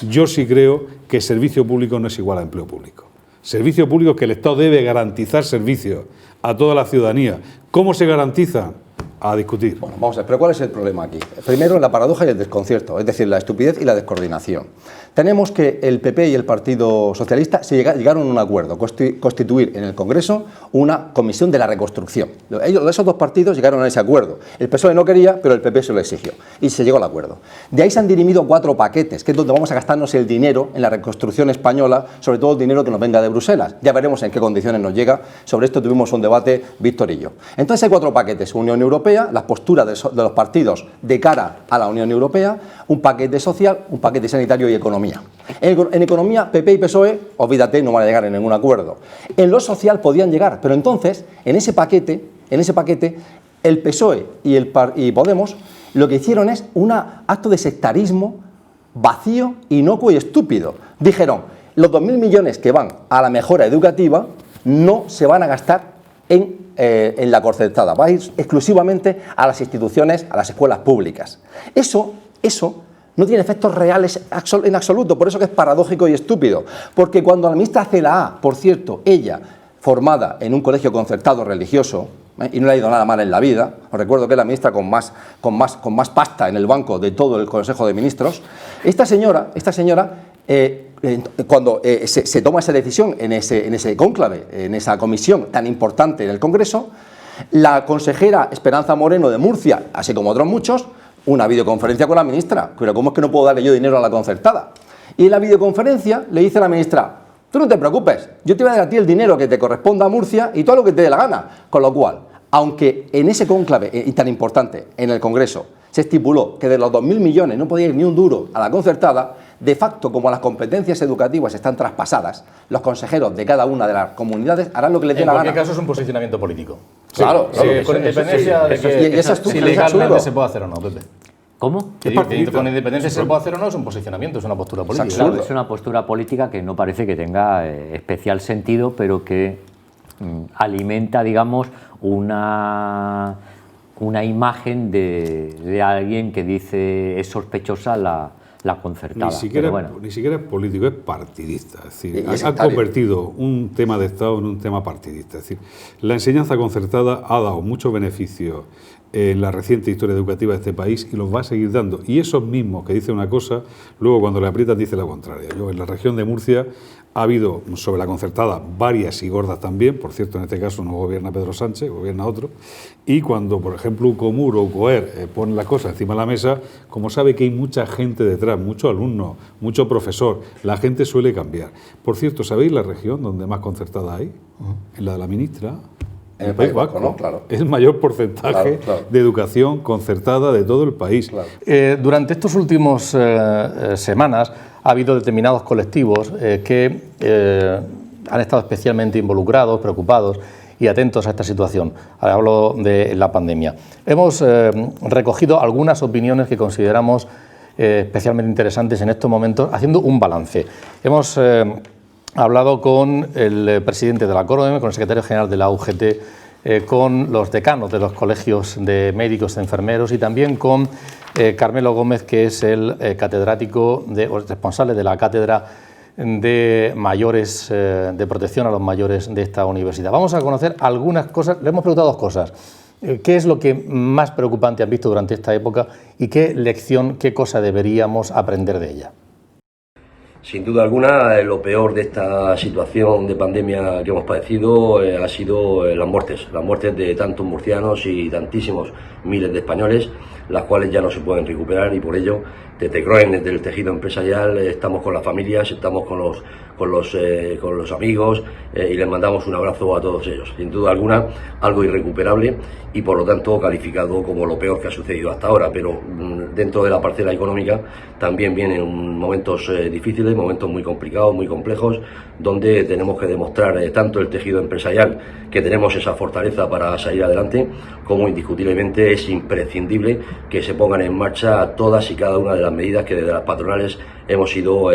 C: yo sí creo que servicio público no es igual a empleo público. Servicio público es que el Estado debe garantizar servicios a toda la ciudadanía. ¿Cómo se garantiza? A discutir.
D: Bueno, vamos a ver, pero ¿cuál es el problema aquí? Primero, la paradoja y el desconcierto, es decir, la estupidez y la descoordinación. Tenemos que el PP y el Partido Socialista llegaron a un acuerdo, constituir en el Congreso una comisión de la reconstrucción. Esos dos partidos llegaron a ese acuerdo. El PSOE no quería, pero el PP se lo exigió y se llegó al acuerdo. De ahí se han dirimido 4 paquetes, que es donde vamos a gastarnos el dinero en la reconstrucción española, sobre todo el dinero que nos venga de Bruselas. Ya veremos en qué condiciones nos llega. Sobre esto tuvimos un debate, Víctor y yo. Entonces hay 4 paquetes: Unión Europea, las posturas de los partidos de cara a la Unión Europea, un paquete social, un paquete sanitario y economía. En economía, PP y PSOE, olvídate, no van a llegar a ningún acuerdo. En lo social podían llegar, pero entonces, en ese paquete, el PSOE y Podemos lo que hicieron es un acto de sectarismo vacío, inocuo y estúpido. Dijeron, los 2.000 millones que van a la mejora educativa no se van a gastar en la concertada, va a ir exclusivamente a las instituciones, a las escuelas públicas. Eso no tiene efectos reales en absoluto, por eso que es paradójico y estúpido, porque cuando la ministra Celaá, por cierto, ella, formada en un colegio concertado religioso, y no le ha ido nada mal en la vida, os recuerdo que es la ministra con más pasta en el banco de todo el Consejo de Ministros, esta señora cuando se toma esa decisión en ese cónclave, en esa comisión tan importante en el Congreso, la consejera Esperanza Moreno de Murcia, así como otros muchos, una videoconferencia con la ministra. Pero ¿cómo es que no puedo darle yo dinero a la concertada? Y en la videoconferencia le dice a la ministra, tú no te preocupes, yo te voy a dar a ti el dinero que te corresponda a Murcia y todo lo que te dé la gana. Con lo cual, aunque en ese cónclave y tan importante en el Congreso se estipuló que de los 2.000 millones no podía ir ni un duro a la concertada, de facto, como las competencias educativas están traspasadas, los consejeros de cada una de las comunidades harán lo que les dé la gana.
A: En cualquier caso es un posicionamiento político.
D: Claro,
A: sí, con independencia de que si legalmente se puede hacer o no, Pepe.
B: ¿Cómo?
A: Con independencia si se puede hacer o no, es un posicionamiento, es una postura política.
B: Claro, es una postura política que no parece que tenga especial sentido, pero que alimenta, digamos, una imagen de alguien que dice es sospechosa la concertada.
C: Ni siquiera es político, es partidista. Es decir, ha convertido un tema de Estado en un tema partidista. Es decir, la enseñanza concertada ha dado muchos beneficios en la reciente historia educativa de este país y los va a seguir dando. Y esos mismos que dicen una cosa, luego cuando le aprietan dicen la contraria. Yo en la región de Murcia ha habido sobre la concertada varias y gordas también, por cierto en este caso no gobierna Pedro Sánchez, gobierna otro, y cuando por ejemplo UCOMUR o UCOER ponen las cosas encima de la mesa, como sabe que hay mucha gente detrás, mucho alumno, mucho profesor, la gente suele cambiar. Por cierto, ¿sabéis la región donde más concertada hay? En la de la ministra.
D: En el País Vasco, ¿no? Claro.
C: Es el mayor porcentaje de educación concertada de todo el país.
A: Claro. Durante estos últimos semanas ha habido determinados colectivos que han estado especialmente involucrados, preocupados y atentos a esta situación. Hablo de la pandemia. Hemos recogido algunas opiniones que consideramos especialmente interesantes en estos momentos, haciendo un balance. Hemos hablado con el presidente de la CORODEM, con el secretario general de la UGT, con los decanos de los colegios de médicos, de enfermeros y también con Carmelo Gómez, que es el catedrático o responsable de la cátedra de mayores, de protección a los mayores de esta universidad. Vamos a conocer algunas cosas. Le hemos preguntado 2 cosas. ¿Qué es lo que más preocupante han visto durante esta época y qué lección, qué cosa deberíamos aprender de ella?
E: Sin duda alguna, lo peor de esta situación de pandemia que hemos padecido ha sido las muertes de tantos murcianos y tantísimos miles de españoles, las cuales ya no se pueden recuperar, y por ello, desde CROEN, desde el tejido empresarial, estamos con las familias, estamos con los amigos, y les mandamos un abrazo a todos ellos. Sin duda alguna, algo irrecuperable y por lo tanto calificado como lo peor que ha sucedido hasta ahora, pero dentro de la parcela económica también vienen momentos difíciles, momentos muy complicados, muy complejos, donde tenemos que demostrar tanto el tejido empresarial que tenemos esa fortaleza para salir adelante, como indiscutiblemente es imprescindible que se pongan en marcha todas y cada una de las medidas que desde las patronales hemos ido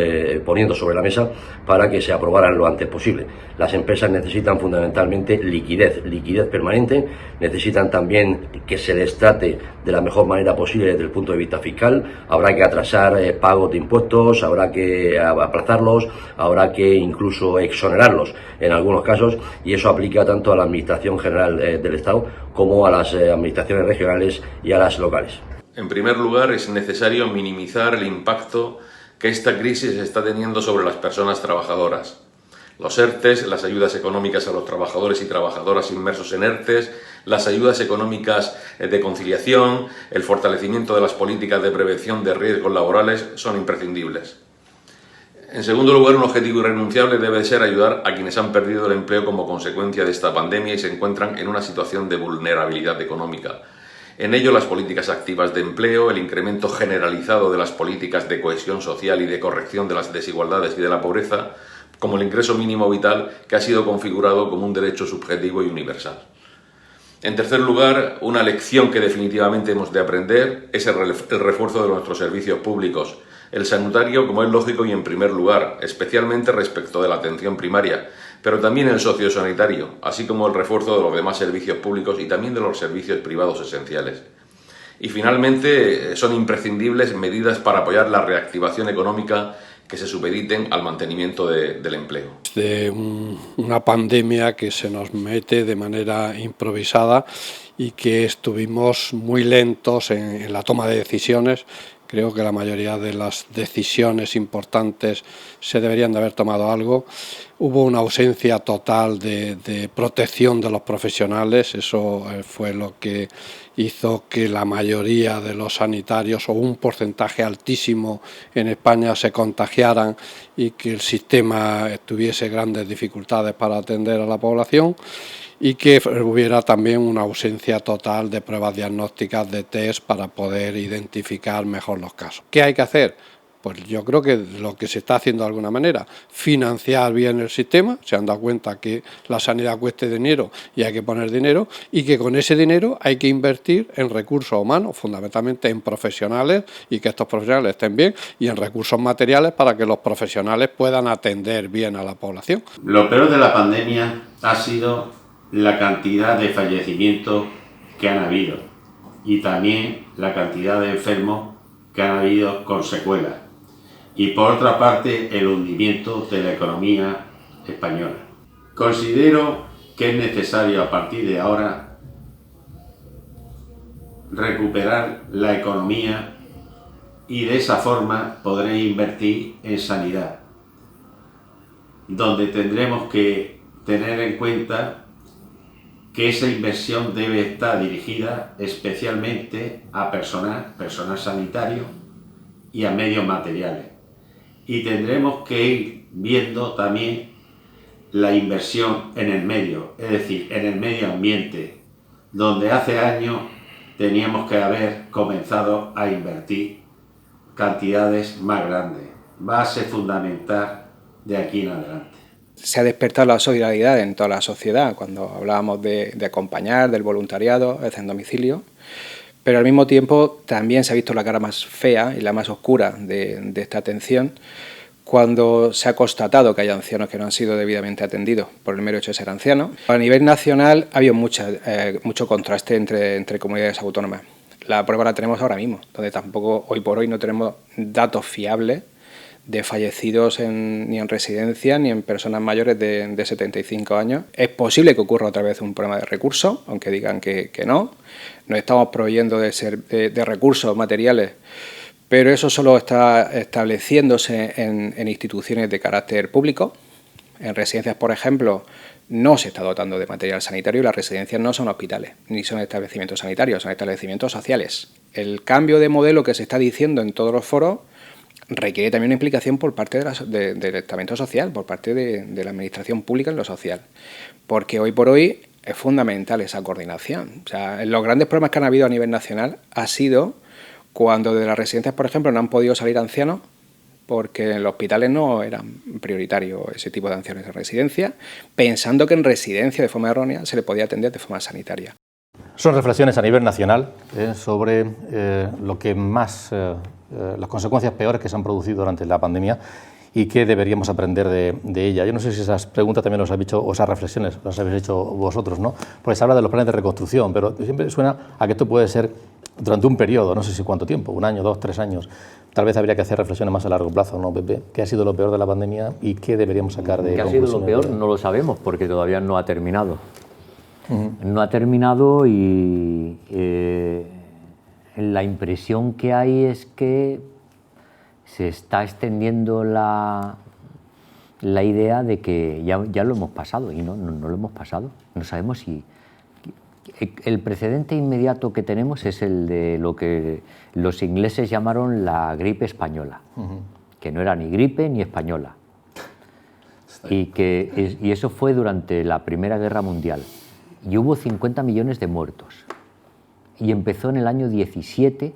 E: poniendo sobre la mesa para que se aprobaran lo antes posible. Las empresas necesitan fundamentalmente liquidez permanente, necesitan también que se les trate de la mejor manera posible desde el punto de vista fiscal. Habrá que atrasar pagos de impuestos, habrá que aplazarlos, habrá que incluso exonerarlos en algunos casos, y eso aplica tanto a la Administración General del Estado como a las administraciones regionales y a las locales.
F: En primer lugar, es necesario minimizar el impacto que esta crisis está teniendo sobre las personas trabajadoras. Los ERTES, las ayudas económicas a los trabajadores y trabajadoras inmersos en ERTES, las ayudas económicas de conciliación, el fortalecimiento de las políticas de prevención de riesgos laborales son imprescindibles. En segundo lugar, un objetivo irrenunciable debe ser ayudar a quienes han perdido el empleo como consecuencia de esta pandemia y se encuentran en una situación de vulnerabilidad económica. En ello, las políticas activas de empleo, el incremento generalizado de las políticas de cohesión social y de corrección de las desigualdades y de la pobreza, como el ingreso mínimo vital, que ha sido configurado como un derecho subjetivo y universal. En tercer lugar, una lección que definitivamente hemos de aprender es el refuerzo de nuestros servicios públicos. El sanitario, como es lógico, y en primer lugar, especialmente respecto de la atención primaria, pero también el sociosanitario, así como el refuerzo de los demás servicios públicos y también de los servicios privados esenciales. Y finalmente, son imprescindibles medidas para apoyar la reactivación económica que se supediten al mantenimiento del empleo.
G: De una pandemia que se nos mete de manera improvisada y que estuvimos muy lentos en la toma de decisiones. Creo que la mayoría de las decisiones importantes se deberían de haber tomado algo. Hubo una ausencia total de protección de los profesionales. Eso fue lo que hizo que la mayoría de los sanitarios, o un porcentaje altísimo en España, se contagiaran y que el sistema tuviese grandes dificultades para atender a la población, y que hubiera también una ausencia total de pruebas diagnósticas, de test, para poder identificar mejor los casos. ¿Qué hay que hacer? Pues yo creo que lo que se está haciendo de alguna manera, financiar bien el sistema. Se han dado cuenta que la sanidad cuesta dinero y hay que poner dinero, y que con ese dinero hay que invertir en recursos humanos, fundamentalmente en profesionales, y que estos profesionales estén bien, y en recursos materiales para que los profesionales puedan atender bien a la población.
H: Lo peor de la pandemia ha sido la cantidad de fallecimientos que han habido y también la cantidad de enfermos que han habido con secuelas, y por otra parte el hundimiento de la economía española. Considero que es necesario a partir de ahora recuperar la economía, y de esa forma podré invertir en sanidad, donde tendremos que tener en cuenta que esa inversión debe estar dirigida especialmente a personal sanitario y a medios materiales. Y tendremos que ir viendo también la inversión en el medio, es decir, en el medio ambiente, donde hace años teníamos que haber comenzado a invertir cantidades más grandes, base fundamental de aquí en adelante.
I: Se ha despertado la solidaridad en toda la sociedad cuando hablábamos de acompañar, del voluntariado, en domicilio, pero al mismo tiempo también se ha visto la cara más fea y la más oscura de esta atención cuando se ha constatado que hay ancianos que no han sido debidamente atendidos por el mero hecho de ser ancianos. A nivel nacional ha habido mucho contraste entre comunidades autónomas. La prueba la tenemos ahora mismo, donde tampoco hoy por hoy no tenemos datos fiables de fallecidos ni en residencia ni en personas mayores de 75 años. Es posible que ocurra otra vez un problema de recursos, aunque digan que no. Nos estamos proveyendo de recursos materiales pero eso solo está estableciéndose en instituciones de carácter público. En residencias, por ejemplo, no se está dotando de material sanitario y las residencias no son hospitales, ni son establecimientos sanitarios, son establecimientos sociales. El cambio de modelo que se está diciendo en todos los foros requiere también una implicación por parte del estamento social, por parte de la administración pública en lo social, porque hoy por hoy es fundamental esa coordinación. O sea, los grandes problemas que han habido a nivel nacional ha sido cuando de las residencias, por ejemplo, no han podido salir ancianos porque en los hospitales no eran prioritario ese tipo de ancianos en residencia, pensando que en residencia de forma errónea se le podía atender de forma sanitaria.
A: Son reflexiones a nivel nacional sobre lo que más, las consecuencias peores que se han producido durante la pandemia y qué deberíamos aprender de ella. Yo no sé si esas preguntas también os habéis hecho, o esas reflexiones las habéis hecho vosotros, ¿no? Porque se habla de los planes de reconstrucción, pero siempre suena a que esto puede ser durante un periodo, no sé si cuánto tiempo, 1 año, 2, 3 años. Tal vez habría que hacer reflexiones más a largo plazo, ¿no, Pepe? ¿Qué ha sido lo peor de la pandemia y qué deberíamos sacar de conclusiones?
B: ¿Qué ha sido lo peor? No lo sabemos porque todavía no ha terminado. No ha terminado y la impresión que hay es que se está extendiendo la idea de que ya lo hemos pasado y no lo hemos pasado. No sabemos si... El precedente inmediato que tenemos es el de lo que los ingleses llamaron la gripe española, que no era ni gripe ni española. Y eso fue durante la Primera Guerra Mundial. Y hubo 50 millones de muertos. Y empezó en el año 17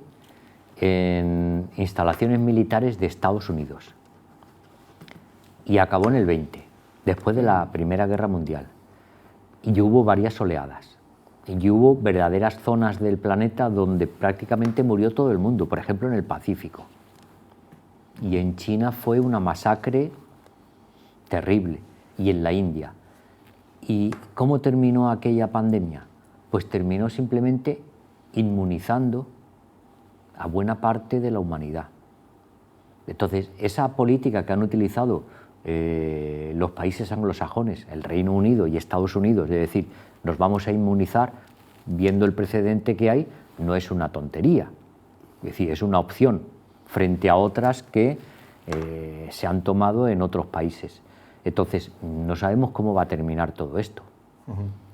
B: en instalaciones militares de Estados Unidos. Y acabó en el 20, después de la Primera Guerra Mundial. Y hubo varias oleadas. Y hubo verdaderas zonas del planeta donde prácticamente murió todo el mundo, por ejemplo en el Pacífico. Y en China fue una masacre terrible, y en la India. ¿Y cómo terminó aquella pandemia? Pues terminó simplemente inmunizando a buena parte de la humanidad. Entonces, esa política que han utilizado los países anglosajones, el Reino Unido y Estados Unidos, es decir, nos vamos a inmunizar viendo el precedente que hay, no es una tontería. Es decir, es una opción frente a otras que se han tomado en otros países. Entonces, no sabemos cómo va a terminar todo esto.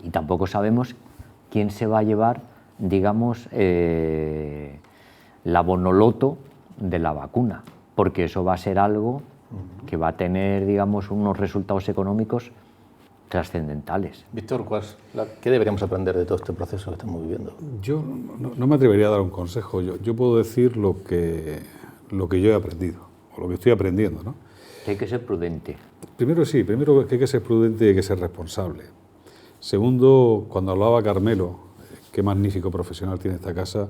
B: Y tampoco sabemos quién se va a llevar, digamos, la bonoloto de la vacuna, porque eso va a ser algo que va a tener, digamos, unos resultados económicos trascendentales.
A: Víctor, ¿qué deberíamos aprender de todo este proceso que estamos viviendo?
C: Yo no me atrevería a dar un consejo. Yo puedo decir lo que yo he aprendido, o lo que estoy aprendiendo, ¿no?
B: Que hay que ser prudente.
C: Primero que hay que ser prudente y hay que ser responsable. Segundo, cuando hablaba Carmelo, qué magnífico profesional tiene esta casa,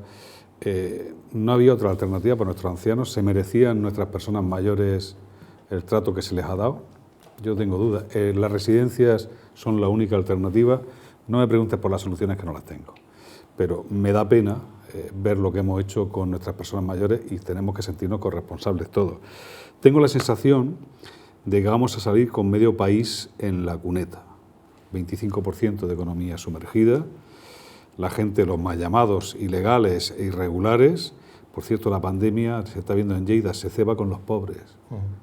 C: no había otra alternativa para nuestros ancianos. ¿Se merecían nuestras personas mayores el trato que se les ha dado? Yo tengo dudas. Las residencias son la única alternativa. No me preguntes por las soluciones, que no las tengo. Pero me da pena ver lo que hemos hecho con nuestras personas mayores y tenemos que sentirnos corresponsables todos. Tengo la sensación de que vamos a salir con medio país en la cuneta. 25% de economía sumergida, la gente, los mal llamados ilegales e irregulares. Por cierto, la pandemia, se está viendo en Lleida, se ceba con los pobres.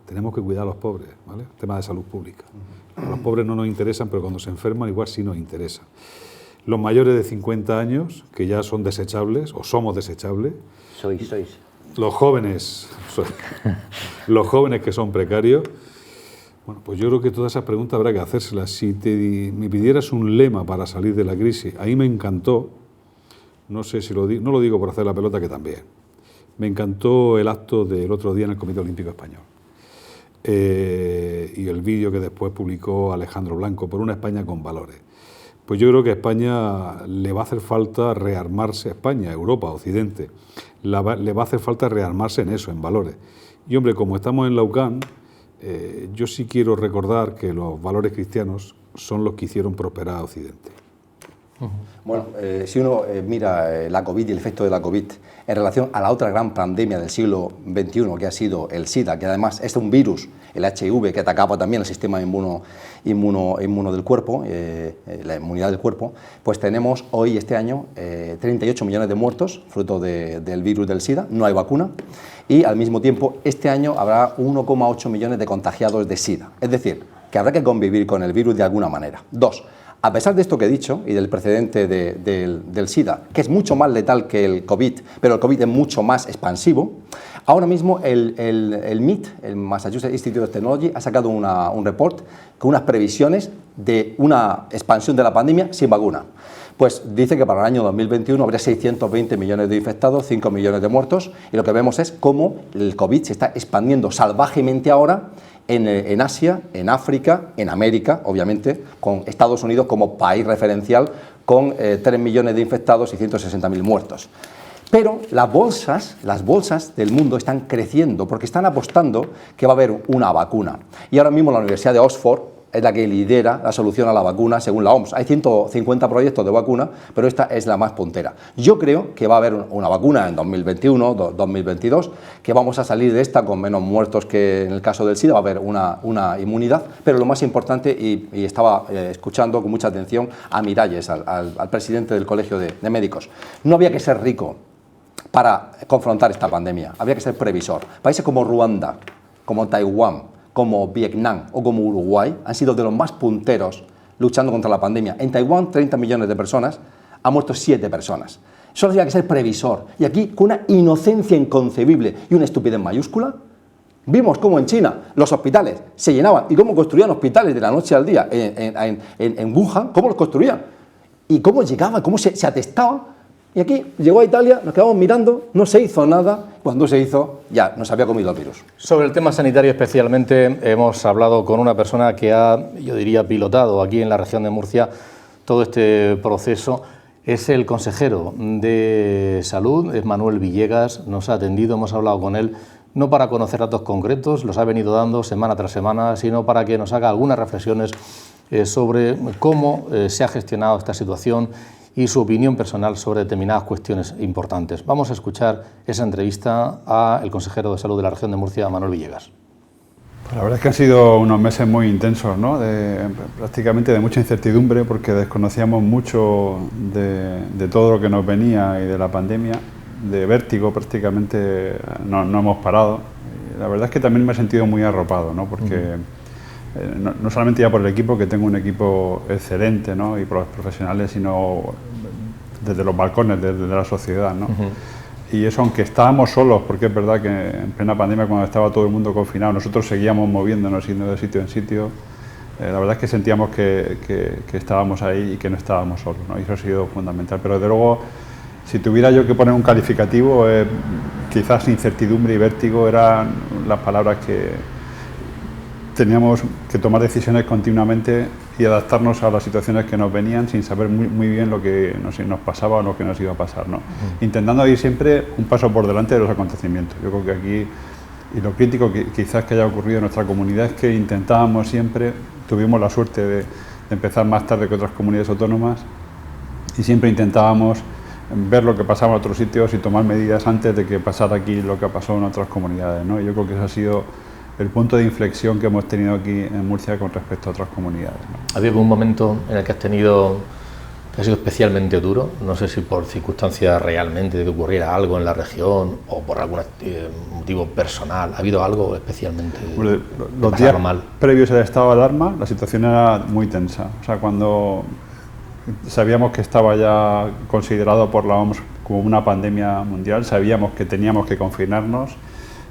C: Tenemos que cuidar a los pobres, ¿vale? Tema de salud pública. A los pobres no nos interesan, pero cuando se enferman igual sí nos interesan. Los mayores de 50 años, que ya son desechables, o somos desechables.
B: Sois.
C: Los jóvenes que son precarios. Bueno, pues yo creo que todas esas preguntas habrá que hacérselas. Si me pidieras un lema para salir de la crisis, ahí me encantó, no sé si no lo digo por hacer la pelota, que también, me encantó el acto del otro día en el Comité Olímpico Español y el vídeo que después publicó Alejandro Blanco, por una España con valores. Pues yo creo que a España le va a hacer falta rearmarse, España, Europa, Occidente, le va a hacer falta rearmarse en eso, en valores. Y hombre, como estamos en la UCAN, yo sí quiero recordar que los valores cristianos son los que hicieron prosperar a Occidente.
D: Bueno, si uno mira la COVID y el efecto de la COVID en relación a la otra gran pandemia del siglo XXI, que ha sido el SIDA, que además es un virus, el HIV, que atacaba también el sistema inmuno del cuerpo, la inmunidad del cuerpo, pues tenemos hoy, este año, 38 millones de muertos, fruto del virus del SIDA, no hay vacuna, y al mismo tiempo, este año habrá 1,8 millones de contagiados de SIDA. Es decir, que habrá que convivir con el virus de alguna manera. 2. A pesar de esto que he dicho y del precedente del SIDA, que es mucho más letal que el COVID, pero el COVID es mucho más expansivo, ahora mismo el MIT, el Massachusetts Institute of Technology, ha sacado un report con unas previsiones de una expansión de la pandemia sin vacuna. Pues dice que para el año 2021 habrá 620 millones de infectados, 5 millones de muertos, y lo que vemos es cómo el COVID se está expandiendo salvajemente ahora en Asia, en África, en América, obviamente, con Estados Unidos como país referencial, con 3 millones de infectados y 160.000 muertos. Pero las bolsas del mundo están creciendo porque están apostando que va a haber una vacuna. Y ahora mismo la Universidad de Oxford es la que lidera la solución a la vacuna según la OMS. Hay 150 proyectos de vacuna, pero esta es la más puntera. Yo creo que va a haber una vacuna en 2021, 2022, que vamos a salir de esta con menos muertos que en el caso del SIDA, va a haber una inmunidad, pero lo más importante, y estaba escuchando con mucha atención a Miralles, al presidente del Colegio de Médicos, no había que ser rico para confrontar esta pandemia, había que ser previsor. Países como Ruanda, como Taiwán, como Vietnam o como Uruguay, han sido de los más punteros luchando contra la pandemia. En Taiwán, 30 millones de personas, han muerto 7 personas. Solo había que ser previsor. Y aquí, con una inocencia inconcebible y una estupidez mayúscula, vimos cómo en China los hospitales se llenaban y cómo construían hospitales de la noche al día en Wuhan, cómo los construían y cómo llegaban, cómo se atestaban. Y aquí llegó a Italia, nos quedamos mirando, no se hizo nada, cuando se hizo ya nos había comido el virus.
A: Sobre el tema sanitario especialmente hemos hablado con una persona que ha, yo diría, pilotado aquí en la región de Murcia todo este proceso. Es el consejero de Salud, es Manuel Villegas, nos ha atendido, hemos hablado con él, no para conocer datos concretos, los ha venido dando semana tras semana, sino para que nos haga algunas reflexiones sobre cómo se ha gestionado esta situación y su opinión personal sobre determinadas cuestiones importantes. Vamos a escuchar esa entrevista al consejero de Salud de la región de Murcia, Manuel Villegas.
C: Pues la verdad es que han sido unos meses muy intensos, ¿no? Prácticamente de mucha incertidumbre, porque desconocíamos mucho de todo lo que nos venía y de la pandemia, de vértigo prácticamente no hemos parado. Y la verdad es que también me he sentido muy arropado, ¿no? Porque no solamente ya por el equipo, que tengo un equipo excelente, ¿no? Y por los profesionales, sino desde los balcones, desde la sociedad, ¿no? Y eso, aunque estábamos solos, porque es verdad que en plena pandemia, cuando estaba todo el mundo confinado, nosotros seguíamos moviéndonos, yendo de sitio en sitio. La verdad es que sentíamos que estábamos ahí y que no estábamos solos, ¿no? Y eso ha sido fundamental. Pero desde luego, si tuviera yo que poner un calificativo, quizás incertidumbre y vértigo eran las palabras que teníamos que tomar decisiones continuamente y adaptarnos a las situaciones que nos venían sin saber muy bien lo que nos pasaba o lo que nos iba a pasar, ¿no? Intentando ir siempre un paso por delante de los acontecimientos. Yo creo que aquí, y lo crítico que quizás que haya ocurrido en nuestra comunidad, es que intentábamos siempre, tuvimos la suerte de empezar más tarde que otras comunidades autónomas, y siempre intentábamos ver lo que pasaba en otros sitios y tomar medidas antes de que pasara aquí lo que pasó en otras comunidades, ¿no? Y yo creo que eso ha sido el punto de inflexión que hemos tenido aquí en Murcia con respecto a otras comunidades, ¿no?
A: ¿Ha habido algún momento en el que has tenido, que ha sido especialmente duro? No sé si por circunstancias realmente de que ocurriera algo en la región o por algún motivo personal. ¿Ha habido algo especialmente
C: los días previos al estado de alarma, la situación era muy tensa. O sea, cuando sabíamos que estaba ya considerado por la OMS como una pandemia mundial, sabíamos que teníamos que confinarnos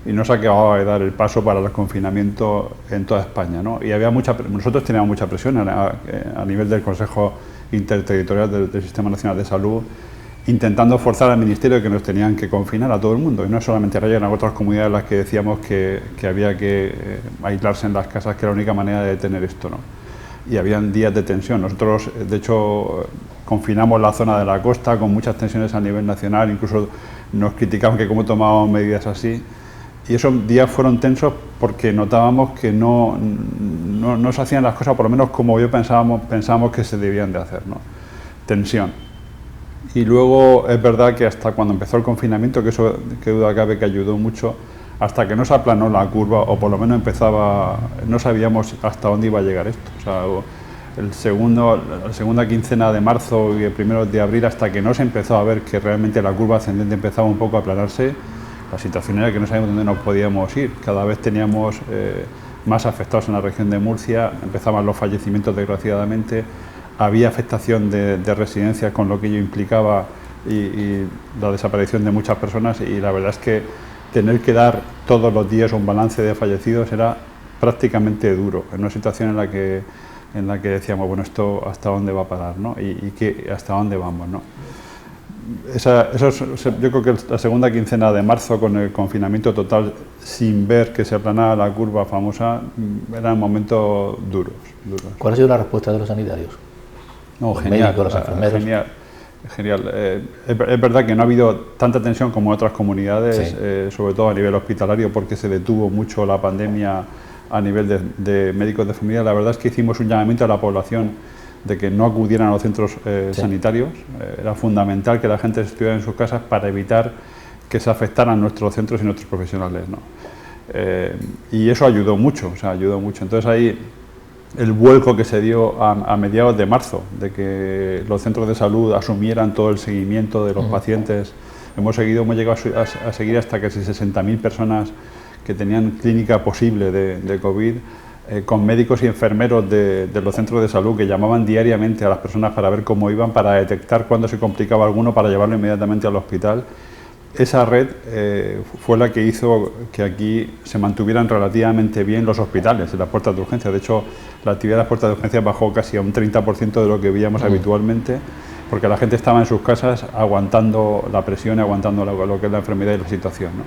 C: y no se acababa de dar el paso para el confinamiento en toda España, ¿no? Y había nosotros teníamos mucha presión a nivel del Consejo Interterritorial del Sistema Nacional de Salud, intentando forzar al Ministerio que nos tenían que confinar a todo el mundo, y no solamente a Reyes, en otras comunidades en las que decíamos que había que aislarse en las casas, que era la única manera de detener esto, ¿no? Y habían días de tensión. Nosotros, de hecho, confinamos la zona de la costa con muchas tensiones a nivel nacional, incluso nos criticaban que cómo tomábamos medidas así. Y esos días fueron tensos porque notábamos que no se hacían las cosas, por lo menos como yo pensábamos que se debían de hacer, ¿no? tensión. Y luego es verdad que hasta cuando empezó el confinamiento, que eso que duda cabe que ayudó mucho, hasta que no se aplanó la curva, o por lo menos no sabíamos hasta dónde iba a llegar esto. O sea, la segunda quincena de marzo y el primero de abril, hasta que no se empezó a ver que realmente la curva ascendente empezaba un poco a aplanarse, la situación era que no sabíamos dónde nos podíamos ir. Cada vez teníamos más afectados en la región de Murcia, empezaban los fallecimientos desgraciadamente, había afectación de residencias con lo que ello implicaba y la desaparición de muchas personas, y la verdad es que tener que dar todos los días un balance de fallecidos era prácticamente duro, en una situación en la que decíamos, bueno, esto hasta dónde va a parar, ¿no? y hasta dónde vamos, ¿no? Yo creo que la segunda quincena de marzo, con el confinamiento total, sin ver que se aplanara la curva famosa, eran momentos duros.
A: ¿Cuál ha sido la respuesta de los sanitarios?
C: No,
A: los
C: genial,
A: médicos, los enfermeros.
C: Genial. Es verdad que no ha habido tanta tensión como en otras comunidades, sí. Sobre todo a nivel hospitalario, porque se detuvo mucho la pandemia a nivel de médicos de familia. La verdad es que hicimos un llamamiento a la población de que no acudieran a los centros sanitarios. Era fundamental que la gente estuviera en sus casas para evitar que se afectaran nuestros centros y nuestros profesionales, ¿no? Y eso ayudó mucho, Entonces ahí el vuelco que se dio a mediados de marzo, de que los centros de salud asumieran todo el seguimiento de los pacientes. Hemos llegado a seguir hasta casi 60.000 personas que tenían clínica posible de COVID, con médicos y enfermeros de los centros de salud que llamaban diariamente a las personas para ver cómo iban, para detectar cuándo se complicaba alguno, para llevarlo inmediatamente al hospital. Esa red fue la que hizo que aquí se mantuvieran relativamente bien los hospitales en las puertas de urgencia. De hecho, la actividad de las puertas de urgencia bajó casi a un 30% de lo que veíamos habitualmente, porque la gente estaba en sus casas aguantando la presión y aguantando lo que es la enfermedad y la situación, ¿no?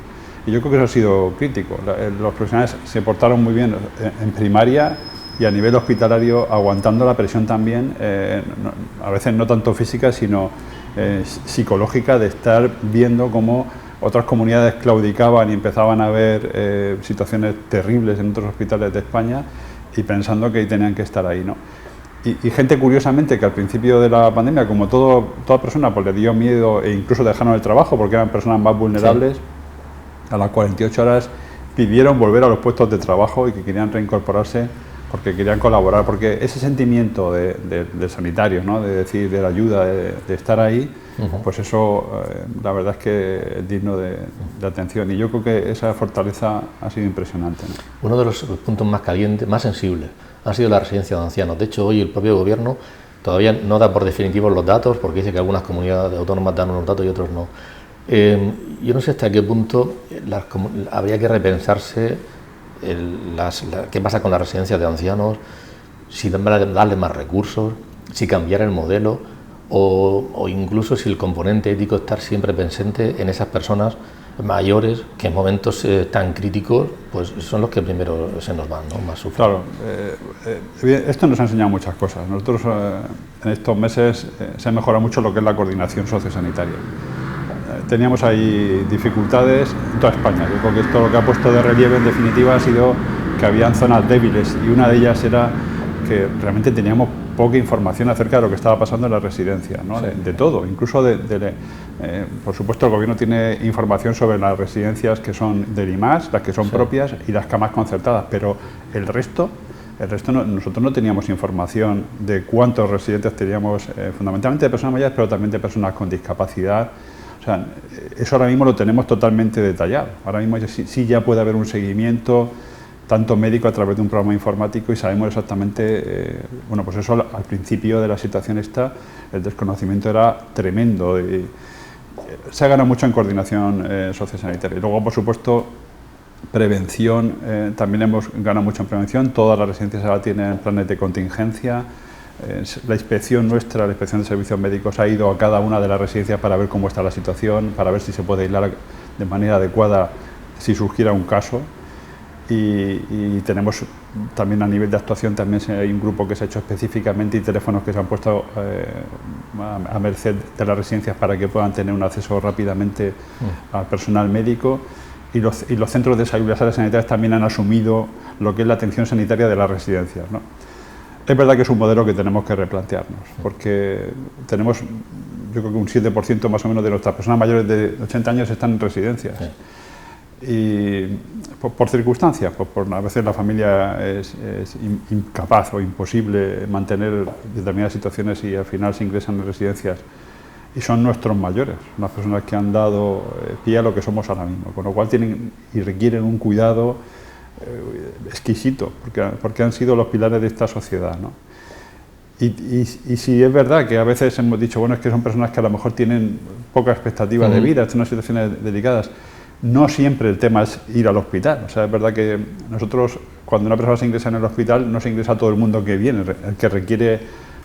C: Y yo creo que eso ha sido crítico. Los profesionales se portaron muy bien en primaria y a nivel hospitalario, aguantando la presión también, a veces no tanto física, sino psicológica, de estar viendo cómo otras comunidades claudicaban y empezaban a ver situaciones terribles en otros hospitales de España, y pensando que tenían que estar ahí, ¿no? Y gente, curiosamente, que al principio de la pandemia, como toda persona, pues le dio miedo e incluso dejaron el trabajo porque eran personas más vulnerables, sí. A las 48 horas pidieron volver a los puestos de trabajo y que querían reincorporarse porque querían colaborar, porque ese sentimiento de sanitarios, ¿no? De decir, de la ayuda, de estar ahí, pues eso la verdad es que es digno de atención, y yo creo que esa fortaleza ha sido impresionante, ¿no?
A: Uno de los puntos más calientes, más sensibles, ha sido la residencia de ancianos. De hecho, hoy el propio gobierno todavía no da por definitivos los datos, porque dice que algunas comunidades autónomas dan unos datos y otros no. Yo no sé hasta qué punto habría que repensarse qué pasa con las residencias de ancianos, si darle más recursos, si cambiar el modelo, o incluso si el componente ético estar siempre presente en esas personas mayores que en momentos tan críticos pues son los que primero se nos van, ¿no? Más sufren.
C: Claro, esto nos ha enseñado muchas cosas. Nosotros en estos meses se ha mejorado mucho lo que es la coordinación sociosanitaria. Teníamos ahí dificultades en toda España. Yo creo que esto lo que ha puesto de relieve, en definitiva, ha sido que habían zonas débiles, y una de ellas era que realmente teníamos poca información acerca de lo que estaba pasando en las residencias, ¿no? Sí. De todo, incluso por supuesto el gobierno tiene información sobre las residencias que son del IMAS, las que son propias y las camas concertadas, pero el resto nosotros no teníamos información de cuántos residentes teníamos, fundamentalmente de personas mayores, pero también de personas con discapacidad. O sea, eso ahora mismo lo tenemos totalmente detallado. Ahora mismo sí ya puede haber un seguimiento, tanto médico a través de un programa informático, y sabemos exactamente, bueno, pues eso al principio de la situación el desconocimiento era tremendo. Y se ha ganado mucho en coordinación sociosanitaria. Y luego, por supuesto, prevención, también hemos ganado mucho en prevención. Todas las residencias ahora tienen planes de contingencia. La inspección nuestra, la inspección de servicios médicos, ha ido a cada una de las residencias para ver cómo está la situación, para ver si se puede aislar de manera adecuada si surgiera un caso. Y tenemos también, a nivel de actuación, también hay un grupo que se ha hecho específicamente, y teléfonos que se han puesto a merced de las residencias para que puedan tener un acceso rápidamente al personal médico. Y los centros de salud y las áreas sanitarias también han asumido lo que es la atención sanitaria de las residencias, ¿no? es verdad que es un modelo que tenemos que replantearnos, porque tenemos, yo creo que un 7% más o menos de nuestras personas mayores de 80 años están en residencias. Sí. Y por circunstancias, por a veces la familia es incapaz o imposible mantener determinadas situaciones y al final se ingresan en residencias. Y son nuestros mayores, las personas que han dado pie a lo que somos ahora mismo, con lo cual tienen y requieren un cuidado exquisito, porque han sido los pilares de esta sociedad, ¿no? Y si es verdad que a veces hemos dicho, bueno, es que son personas que a lo mejor tienen poca expectativa de vida, están en situaciones delicadas, no siempre el tema es ir al hospital. O sea, es verdad que nosotros, cuando una persona se ingresa en el hospital, no se ingresa a todo el mundo que viene, el que requiere,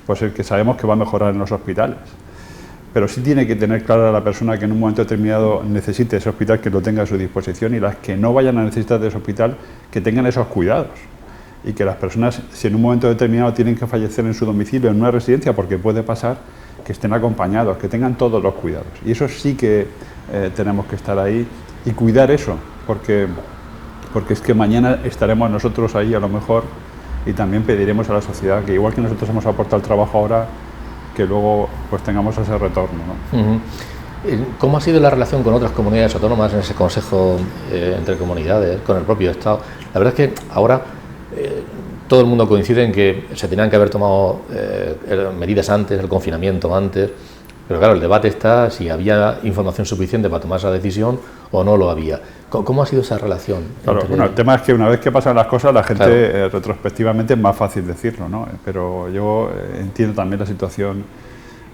C: pues el que sabemos que va a mejorar en los hospitales. Pero sí tiene que tener clara la persona que en un momento determinado necesite ese hospital, que lo tenga a su disposición, y las que no vayan a necesitar de ese hospital, que tengan esos cuidados. Y que las personas, si en un momento determinado tienen que fallecer en su domicilio, en una residencia, porque puede pasar, que estén acompañados, que tengan todos los cuidados. Y eso sí que tenemos que estar ahí y cuidar eso, porque es que mañana estaremos nosotros ahí a lo mejor, y también pediremos a la sociedad que igual que nosotros hemos aportado el trabajo ahora, que luego pues tengamos ese retorno, ¿no?
A: ¿Cómo ha sido la relación con otras comunidades autónomas en ese consejo entre comunidades, con el propio Estado? La verdad es que ahora todo el mundo coincide en que se tenían que haber tomado medidas antes, el confinamiento antes, pero claro, el debate está si había información suficiente para tomar esa decisión o no lo había. ¿Cómo ha sido esa relación?
C: Claro, bueno, el tema es que una vez que pasan las cosas, la gente retrospectivamente es más fácil decirlo, ¿no? Pero yo entiendo también la situación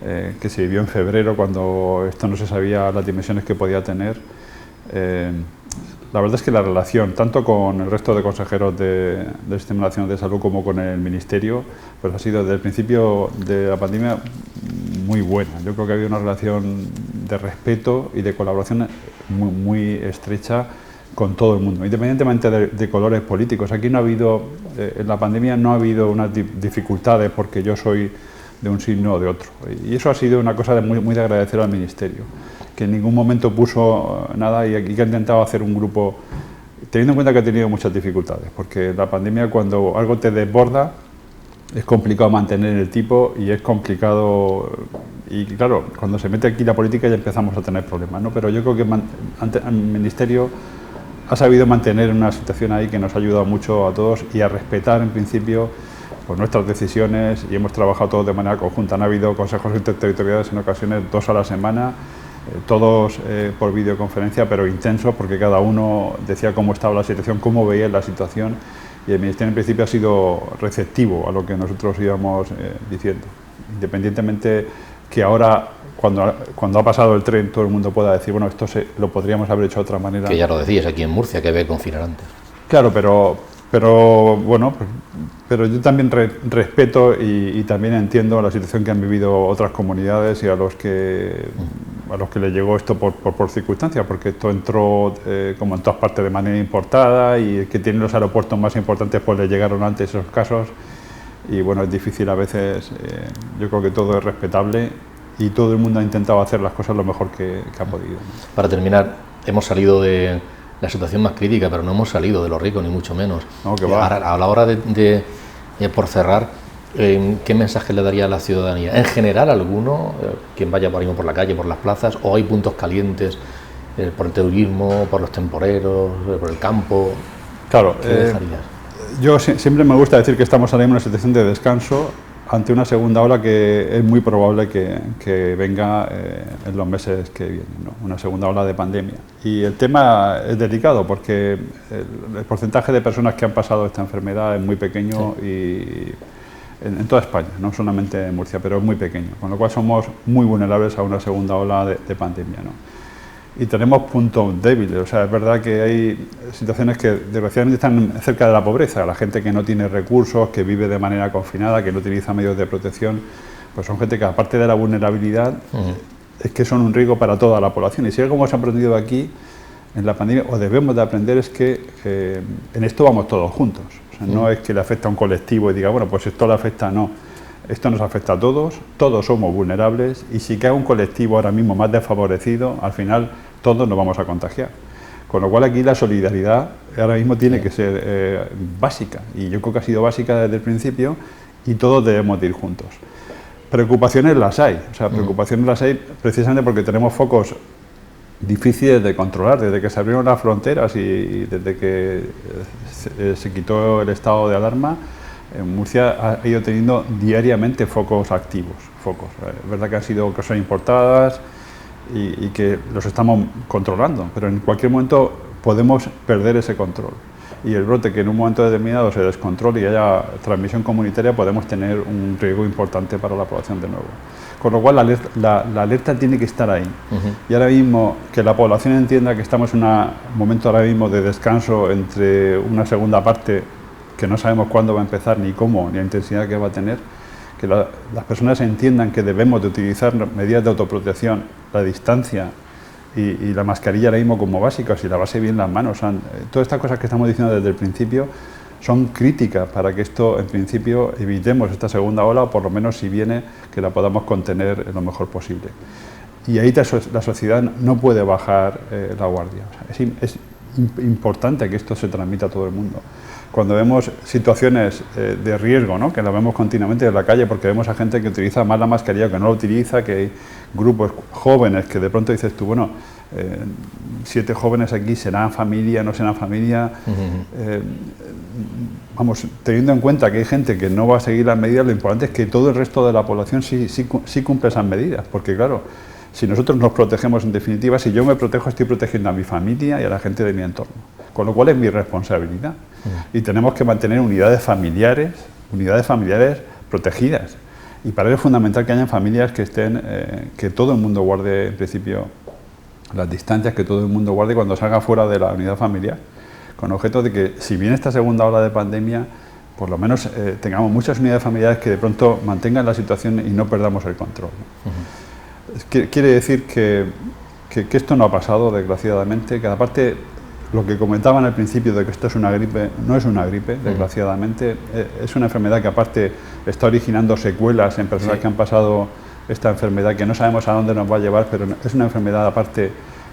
C: que se vivió en febrero, cuando esto no se sabía las dimensiones que podía tener. La verdad es que la relación, tanto con el resto de consejeros del Sistema Nacional de Salud como con el Ministerio, pues ha sido desde el principio de la pandemia muy buena. Yo creo que ha habido una relación de respeto y de colaboración muy estrecha con todo el mundo, independientemente de colores políticos. Aquí no ha habido, en la pandemia no ha habido unas dificultades porque yo soy de un signo o de otro. Y eso ha sido una cosa muy de agradecer al Ministerio, que en ningún momento puso nada, y aquí que ha intentado hacer un grupo, teniendo en cuenta que ha tenido muchas dificultades, porque la pandemia, cuando algo te desborda, es complicado mantener el tipo y es complicado, y claro, cuando se mete aquí la política ya empezamos a tener problemas, ¿no? Pero yo creo que el Ministerio ha sabido mantener una situación ahí que nos ha ayudado mucho a todos y a respetar en principio pues nuestras decisiones, y hemos trabajado todos de manera conjunta. Han habido consejos interterritoriales en ocasiones 2 a la semana, todos por videoconferencia, pero intensos, porque cada uno decía cómo estaba la situación, cómo veía la situación, y el Ministerio en principio ha sido receptivo a lo que nosotros íbamos diciendo, independientemente que ahora, cuando ha pasado el tren, todo el mundo pueda decir, bueno, esto lo podríamos haber hecho de otra manera.
A: Que ya lo decías aquí en Murcia, que había que confinar antes.
C: Claro, pero bueno, pero yo también respeto y también entiendo la situación que han vivido otras comunidades y a los que les llegó esto por circunstancias, porque esto entró como en todas partes de manera importada, y el que tiene los aeropuertos más importantes pues le llegaron antes esos casos, y bueno, es difícil a veces. Yo creo que todo es respetable y todo el mundo ha intentado hacer las cosas lo mejor que ha podido, ¿no?
A: Para terminar, hemos salido de la situación más crítica, pero no hemos salido de lo rico, ni mucho menos.
C: No, que va.
A: A la hora de por cerrar, ¿qué mensaje le daría a la ciudadanía? En general, alguno, quien vaya por ahí por la calle, por las plazas, o hay puntos calientes por el turismo, por los temporeros, por el campo.
C: Claro,
A: ¿qué dejarías?
C: Yo siempre me gusta decir que estamos ahora mismo en una situación de descanso ante una segunda ola que es muy probable que venga en los meses que vienen, ¿no? Una segunda ola de pandemia. Y el tema es delicado porque el porcentaje de personas que han pasado esta enfermedad es muy pequeño, sí, y en toda España, no solamente en Murcia, pero es muy pequeño, con lo cual somos muy vulnerables a una segunda ola de pandemia, ¿no? Y tenemos puntos débiles. O sea, es verdad que hay situaciones que desgraciadamente están cerca de la pobreza. La gente que no tiene recursos, que vive de manera confinada, que no utiliza medios de protección, pues son gente que, aparte de la vulnerabilidad, es que son un riesgo para toda la población. Y si algo hemos aprendido aquí en la pandemia, o debemos de aprender, es que en esto vamos todos juntos. O sea, no es que le afecta a un colectivo y diga, bueno, pues esto le afecta, no. Esto nos afecta a todos somos vulnerables, y si cae un colectivo ahora mismo más desfavorecido, al final todos nos vamos a contagiar. Con lo cual aquí la solidaridad ahora mismo tiene que ser básica, y yo creo que ha sido básica desde el principio, y todos debemos de ir juntos. Preocupaciones las hay, o sea, preocupaciones las hay precisamente porque tenemos focos difíciles de controlar. Desde que se abrieron las fronteras y desde que se quitó el estado de alarma, Murcia ha ido teniendo diariamente focos activos. Es verdad que han sido cosas importadas y que los estamos controlando, pero en cualquier momento podemos perder ese control. Y el brote que en un momento determinado se descontrole y haya transmisión comunitaria, podemos tener un riesgo importante para la población de nuevo. Con lo cual la alerta tiene que estar ahí. Y ahora mismo que la población entienda que estamos en un momento ahora mismo de descanso entre una segunda parte que no sabemos cuándo va a empezar, ni cómo, ni la intensidad que va a tener, que las personas entiendan que debemos de utilizar medidas de autoprotección, la distancia y la mascarilla ahora mismo como básicas y lavarse bien las manos. Todas estas cosas que estamos diciendo desde el principio son críticas para que esto, en principio, evitemos esta segunda ola, o por lo menos si viene, que la podamos contener lo mejor posible. Y ahí la sociedad no puede bajar la guardia. Es importante que esto se transmita a todo el mundo. Cuando vemos situaciones de riesgo, ¿no?, que lo vemos continuamente en la calle, porque vemos a gente que utiliza más la mascarilla, que no la utiliza, que hay grupos jóvenes que de pronto dices tú, bueno, 7 jóvenes aquí, ¿serán familia, no serán familia? Vamos, teniendo en cuenta que hay gente que no va a seguir las medidas, lo importante es que todo el resto de la población sí cumple esas medidas, porque claro, si nosotros nos protegemos en definitiva, si yo me protejo, estoy protegiendo a mi familia y a la gente de mi entorno, con lo cual es mi responsabilidad. Y tenemos que mantener unidades familiares protegidas. Y para ello es fundamental que haya familias que estén, que todo el mundo guarde, en principio, las distancias, que todo el mundo guarde cuando salga fuera de la unidad familiar, con objeto de que, si viene esta segunda ola de pandemia, por lo menos tengamos muchas unidades familiares que de pronto mantengan la situación y no perdamos el control, ¿no? Quiere decir que esto no ha pasado, desgraciadamente, que aparte, lo que comentaban al principio de que esto es una gripe, no es una gripe, desgraciadamente, es una enfermedad que aparte está originando secuelas en personas que han pasado esta enfermedad, que no sabemos a dónde nos va a llevar, pero es una enfermedad aparte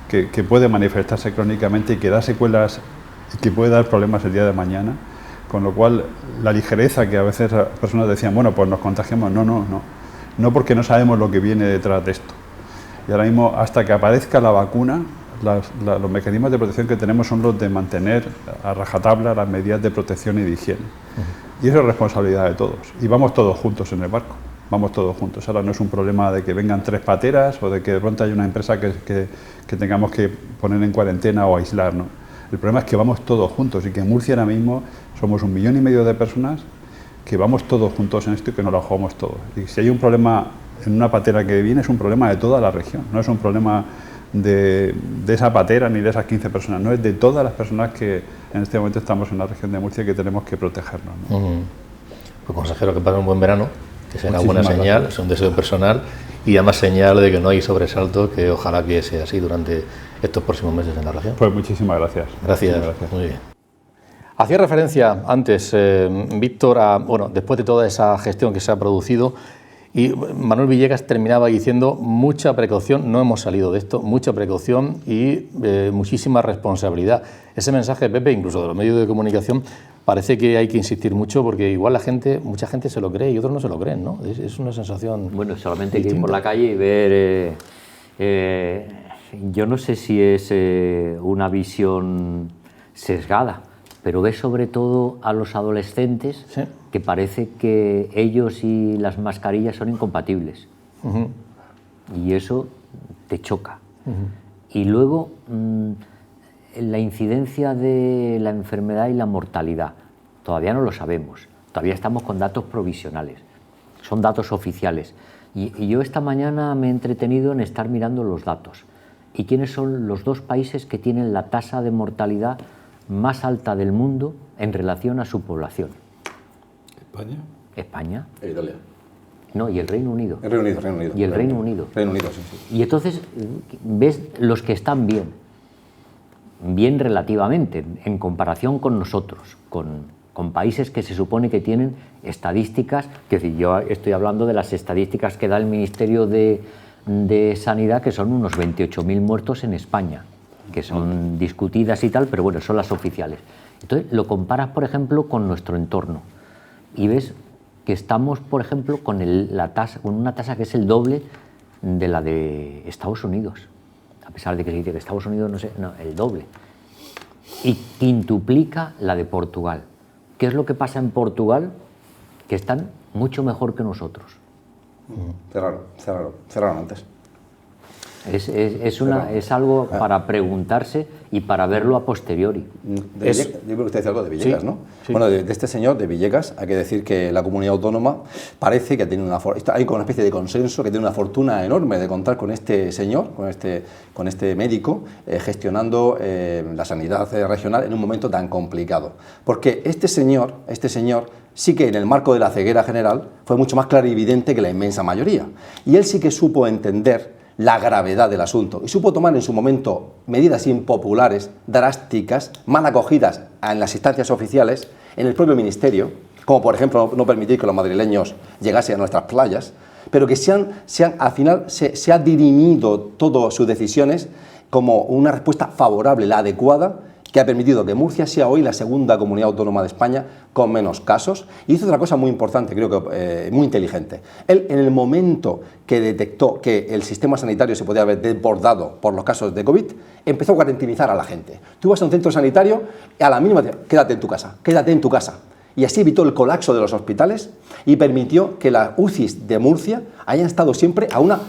C: que puede manifestarse crónicamente y que da secuelas y que puede dar problemas el día de mañana, con lo cual la ligereza que a veces las personas decían, bueno, pues nos contagiamos, no porque no sabemos lo que viene detrás de esto. Y ahora mismo, hasta que aparezca la vacuna, los mecanismos de protección que tenemos son los de mantener a rajatabla las medidas de protección y de higiene. Y eso es responsabilidad de todos. Y vamos todos juntos en el barco, vamos todos juntos. Ahora no es un problema de que vengan 3 pateras o de que de pronto haya una empresa que tengamos que poner en cuarentena o aislar, ¿no? El problema es que vamos todos juntos y que en Murcia ahora mismo somos 1,5 millones de personas que vamos todos juntos en esto y que nos lo jugamos todos. Y si hay un problema en una patera que viene, es un problema de toda la región, no es un problema de esa patera ni de esas 15 personas, no, es de todas las personas que en este momento estamos en la región de Murcia, que tenemos que protegernos, ¿no?
A: Pues consejero, que pasen un buen verano, que sea una buena señal, es un deseo personal y además señal de que no hay sobresalto, que ojalá que sea así durante estos próximos meses en la región.
C: Pues muchísimas gracias.
A: Gracias. Muy bien. Hacía referencia antes, Víctor, después de toda esa gestión que se ha producido, y Manuel Villegas terminaba diciendo mucha precaución, no hemos salido de esto, mucha precaución y muchísima responsabilidad. Ese mensaje, Pepe, incluso de los medios de comunicación, parece que hay que insistir mucho porque igual mucha gente se lo cree y otros no se lo creen, ¿no? Es una sensación.
B: Bueno, solamente hay que ir por la calle y ver. Yo no sé si es una visión sesgada, pero ves sobre todo a los adolescentes, sí, que parece que ellos y las mascarillas son incompatibles. Y eso te choca. Y luego la incidencia de la enfermedad y la mortalidad. Todavía no lo sabemos. Todavía estamos con datos provisionales. Son datos oficiales. Y yo esta mañana me he entretenido en estar mirando los datos. ¿Y quiénes son los 2 países que tienen la tasa de mortalidad más alta del mundo en relación a su población? España.
D: E Italia.
B: No, y el Reino Unido.
D: El Reino Unido.
B: Y el Reino Unido.
D: Reino Unido, sí.
B: Y entonces ves los que están bien relativamente, en comparación con nosotros, con países que se supone que tienen estadísticas, que decir, yo estoy hablando de las estadísticas que da el Ministerio de Sanidad, que son unos 28.000 muertos en España, que son discutidas y tal, pero bueno, son las oficiales. Entonces lo comparas, por ejemplo, con nuestro entorno y ves que estamos, por ejemplo, con una tasa que es el doble de la de Estados Unidos. A pesar de que se dice que Estados Unidos, no, el doble. Y quintuplica la de Portugal. ¿Qué es lo que pasa en Portugal? Que están mucho mejor que nosotros.
D: Cerraron antes.
B: Es algo para preguntarse y para verlo a posteriori.
D: Usted dice algo de Villegas,
A: sí,
D: ¿no?
A: Sí.
D: Bueno, de este señor, de Villegas, hay que decir que la comunidad autónoma parece que tiene hay como una especie de consenso, que tiene una fortuna enorme de contar con este señor, con este médico, gestionando la sanidad regional en un momento tan complicado. Porque este señor sí que en el marco de la ceguera general fue mucho más clarividente que la inmensa mayoría. Y él sí que supo entender la gravedad del asunto y supo tomar en su momento medidas impopulares, drásticas, mal acogidas en las instancias oficiales, en el propio ministerio, como por ejemplo no permitir que los madrileños llegasen a nuestras playas, pero que al final se ha dirimido todas sus decisiones como una respuesta favorable, la adecuada, que ha permitido que Murcia sea hoy la segunda comunidad autónoma de España con menos casos. Y hizo otra cosa muy importante, creo que muy inteligente. Él, en el momento que detectó que el sistema sanitario se podía haber desbordado por los casos de COVID, empezó a cuarentenizar a la gente. Tú vas a un centro sanitario y a la mínima quédate en tu casa. Y así evitó el colapso de los hospitales y permitió que las UCIs de Murcia hayan estado siempre a una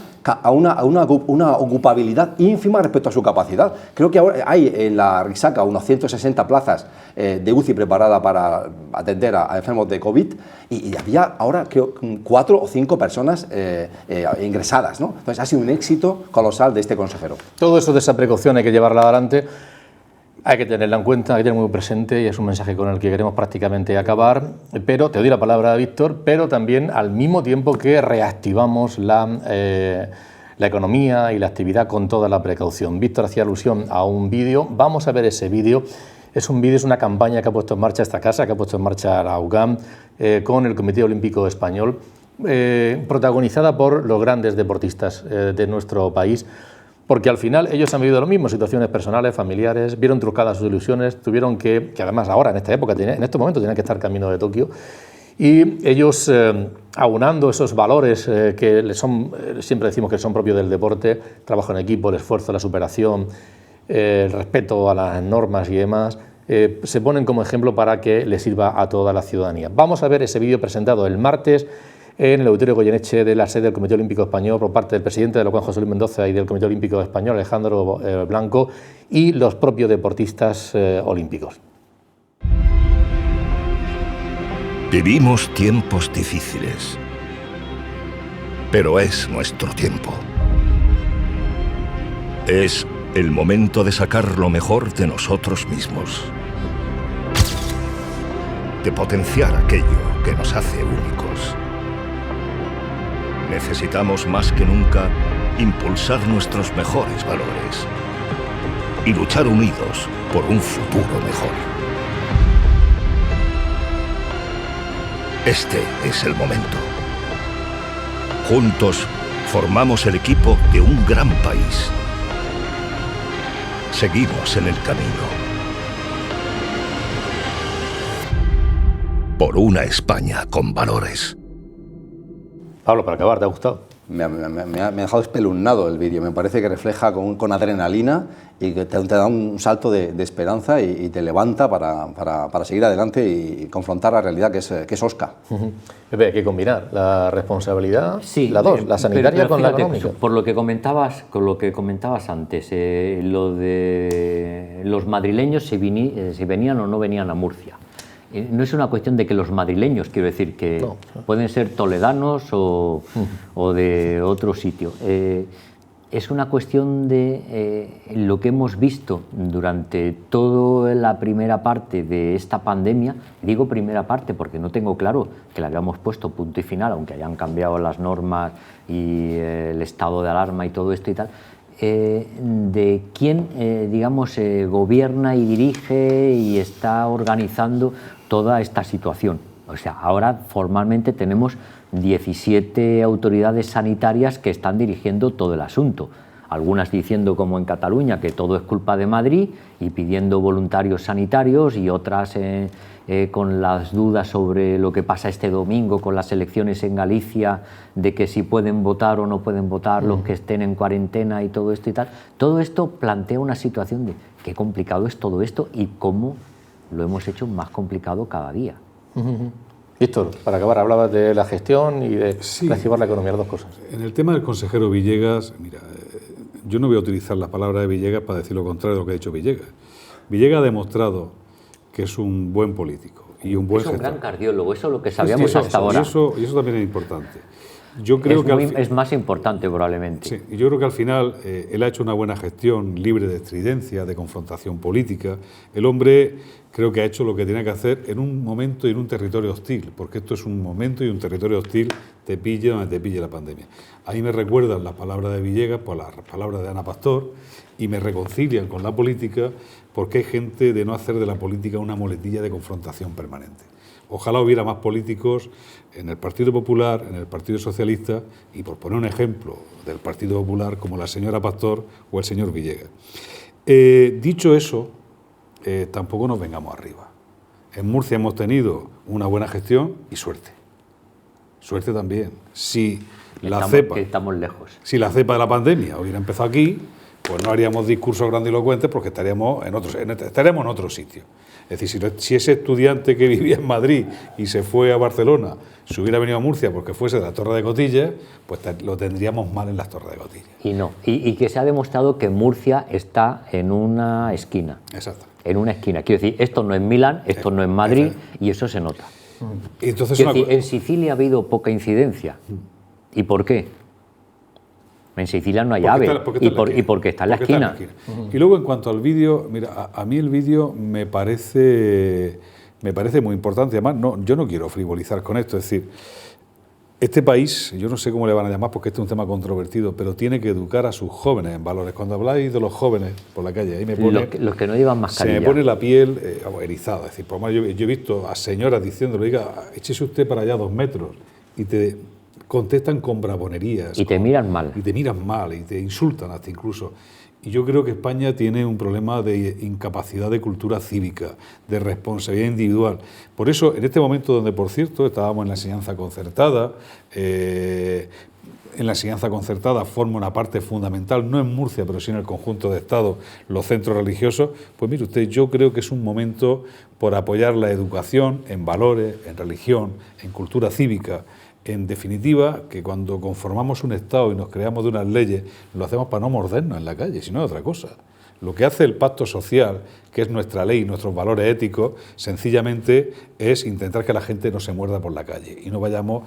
D: ocupabilidad ínfima respecto a su capacidad. Creo que ahora hay en la Risaca unos 160 plazas de UCI preparada para atender a enfermos de COVID y había ahora creo 4 o 5 personas ingresadas, ¿no? Entonces ha sido un éxito colosal de este consejero.
A: Todo eso de esa precaución hay que llevarla adelante. Hay que tenerla en cuenta, hay que tenerla muy presente y es un mensaje con el que queremos prácticamente acabar. Pero te doy la palabra, Víctor, pero también al mismo tiempo que reactivamos la economía y la actividad con toda la precaución. Víctor hacía alusión a un vídeo, vamos a ver ese vídeo. Es una campaña que ha puesto en marcha esta casa, que ha puesto en marcha la UCAM con el Comité Olímpico Español, protagonizada por los grandes deportistas de nuestro país. Porque al final ellos han vivido lo mismo, situaciones personales, familiares, vieron trucadas sus ilusiones, tuvieron que además ahora, en esta época, en estos momentos, tienen que estar camino de Tokio. Y ellos, aunando esos valores que siempre decimos que son propios del deporte, trabajo en equipo, el esfuerzo, la superación, el respeto a las normas y demás, se ponen como ejemplo para que les sirva a toda la ciudadanía. Vamos a ver ese vídeo presentado el martes en el Auditorio Goyeneche de la sede del Comité Olímpico Español por parte del presidente de la UCAM, José Luis Mendoza, y del Comité Olímpico Español, Alejandro Blanco, y los propios deportistas olímpicos.
J: Vivimos tiempos difíciles, pero es nuestro tiempo. Es el momento de sacar lo mejor de nosotros mismos, de potenciar aquello que nos hace únicos. Necesitamos más que nunca impulsar nuestros mejores valores y luchar unidos por un futuro mejor. Este es el momento. Juntos formamos el equipo de un gran país. Seguimos en el camino. Por una España con valores.
A: Pablo, para acabar, ¿te ha gustado?
D: Me ha dejado espeluznado el vídeo. Me parece que refleja con adrenalina y que te da un salto de esperanza y te levanta para seguir adelante y confrontar la realidad que es Osca.
A: Hay que combinar la responsabilidad,
B: sí,
A: la sanitaria con la económica.
B: Por lo que comentabas, antes, lo de los madrileños si venían o no venían a Murcia. No es una cuestión de que los madrileños, quiero decir, que pueden ser toledanos o de otro sitio. Es una cuestión de lo que hemos visto durante toda la primera parte de esta pandemia. Digo primera parte porque no tengo claro que le habíamos puesto punto y final, aunque hayan cambiado las normas y el estado de alarma y todo esto y tal. De quién, gobierna y dirige y está organizando toda esta situación. O sea, ahora formalmente tenemos 17 autoridades sanitarias que están dirigiendo todo el asunto. Algunas diciendo, como en Cataluña, que todo es culpa de Madrid y pidiendo voluntarios sanitarios, y otras con las dudas sobre lo que pasa este domingo con las elecciones en Galicia, de que si pueden votar o no pueden votar los que estén en cuarentena y todo esto y tal. Todo esto plantea una situación de qué complicado es todo esto y cómo lo hemos hecho más complicado cada día.
A: Víctor, para acabar, hablabas de la gestión y de reactivar la economía, las dos cosas.
C: En el tema del consejero Villegas, mira, yo no voy a utilizar las palabras de Villegas para decir lo contrario de lo que ha dicho Villegas. Villegas ha demostrado que es un buen político y un buen gestor.
B: Es un gran cardiólogo, eso es lo que sabíamos hasta ahora.
C: Y eso también es importante. Yo creo
B: es más importante probablemente.
C: Sí, y yo creo que al final él ha hecho una buena gestión, libre de estridencia, de confrontación política. El hombre creo que ha hecho lo que tenía que hacer en un momento y en un territorio hostil, porque esto es un momento y un territorio hostil, te pille donde te pille la pandemia. Ahí me recuerdan las palabras de Villegas, pues las palabras de Ana Pastor, y me reconcilian con la política, porque hay gente de no hacer de la política una muletilla de confrontación permanente. Ojalá hubiera más políticos en el Partido Popular, en el Partido Socialista, y por poner un ejemplo del Partido Popular, como la señora Pastor o el señor Villegas. Dicho eso, tampoco nos vengamos arriba. En Murcia hemos tenido una buena gestión y suerte. Suerte también. Si la
B: estamos lejos.
C: Si la cepa de la pandemia hubiera empezado aquí, pues no haríamos discursos grandilocuentes porque estaríamos en otro sitio. Es decir, si ese estudiante que vivía en Madrid y se fue a Barcelona se hubiera venido a Murcia porque fuese de la Torre de Cotillas, pues lo tendríamos mal en las Torres de Cotillas.
B: Y no. Y que se ha demostrado que Murcia está en una esquina.
C: Exacto.
B: En una esquina. Quiero decir, esto no es Milán, esto no es Madrid, y eso se nota.
C: Entonces,
B: en Sicilia ha habido poca incidencia. ¿Y por qué? En Sicilia no hay ave y porque está en la esquina.
C: Y luego en cuanto al vídeo, mira, a mí el vídeo me parece muy importante. Además, yo no quiero frivolizar con esto. Es decir, este país, yo no sé cómo le van a llamar porque este es un tema controvertido, pero tiene que educar a sus jóvenes en valores. Cuando habláis de los jóvenes por la calle, ahí me pone...
B: Los que no llevan mascarilla.
C: Se me pone la piel erizada. Es decir, por más yo he visto a señoras diciéndole, oiga, échese usted para allá 2 metros y te contestan con bravuconerías.
B: Y te miran mal.
C: Y te miran mal, y te insultan hasta incluso. Y yo creo que España tiene un problema de incapacidad de cultura cívica, de responsabilidad individual. Por eso, en este momento donde, por cierto, estábamos en la enseñanza concertada, forma una parte fundamental, no en Murcia, pero sí en el conjunto de Estado, los centros religiosos, pues mire usted, yo creo que es un momento por apoyar la educación en valores, en religión, en cultura cívica. En definitiva, que cuando conformamos un Estado y nos creamos de unas leyes, lo hacemos para no mordernos en la calle, sino de otra cosa. Lo que hace el pacto social, que es nuestra ley y nuestros valores éticos, sencillamente es intentar que la gente no se muerda por la calle y no vayamos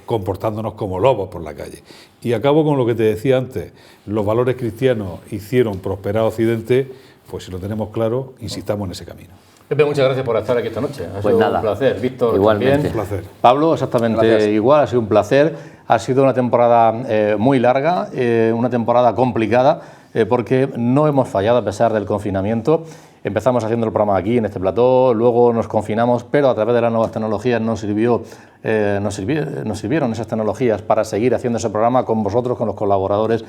C: comportándonos como lobos por la calle. Y acabo con lo que te decía antes, los valores cristianos hicieron prosperar a Occidente, pues si lo tenemos claro, insistamos en ese camino.
A: Pepe, muchas gracias por estar aquí esta noche. Ha sido un placer. Víctor,
B: igualmente.
A: También.
C: Un placer.
A: Pablo, exactamente igual, ha sido un placer. Ha sido una temporada muy larga, una temporada complicada, porque no hemos fallado a pesar del confinamiento. Empezamos haciendo el programa aquí, en este plató, luego nos confinamos, pero a través de las nuevas tecnologías nos sirvieron esas tecnologías para seguir haciendo ese programa con vosotros, con los colaboradores,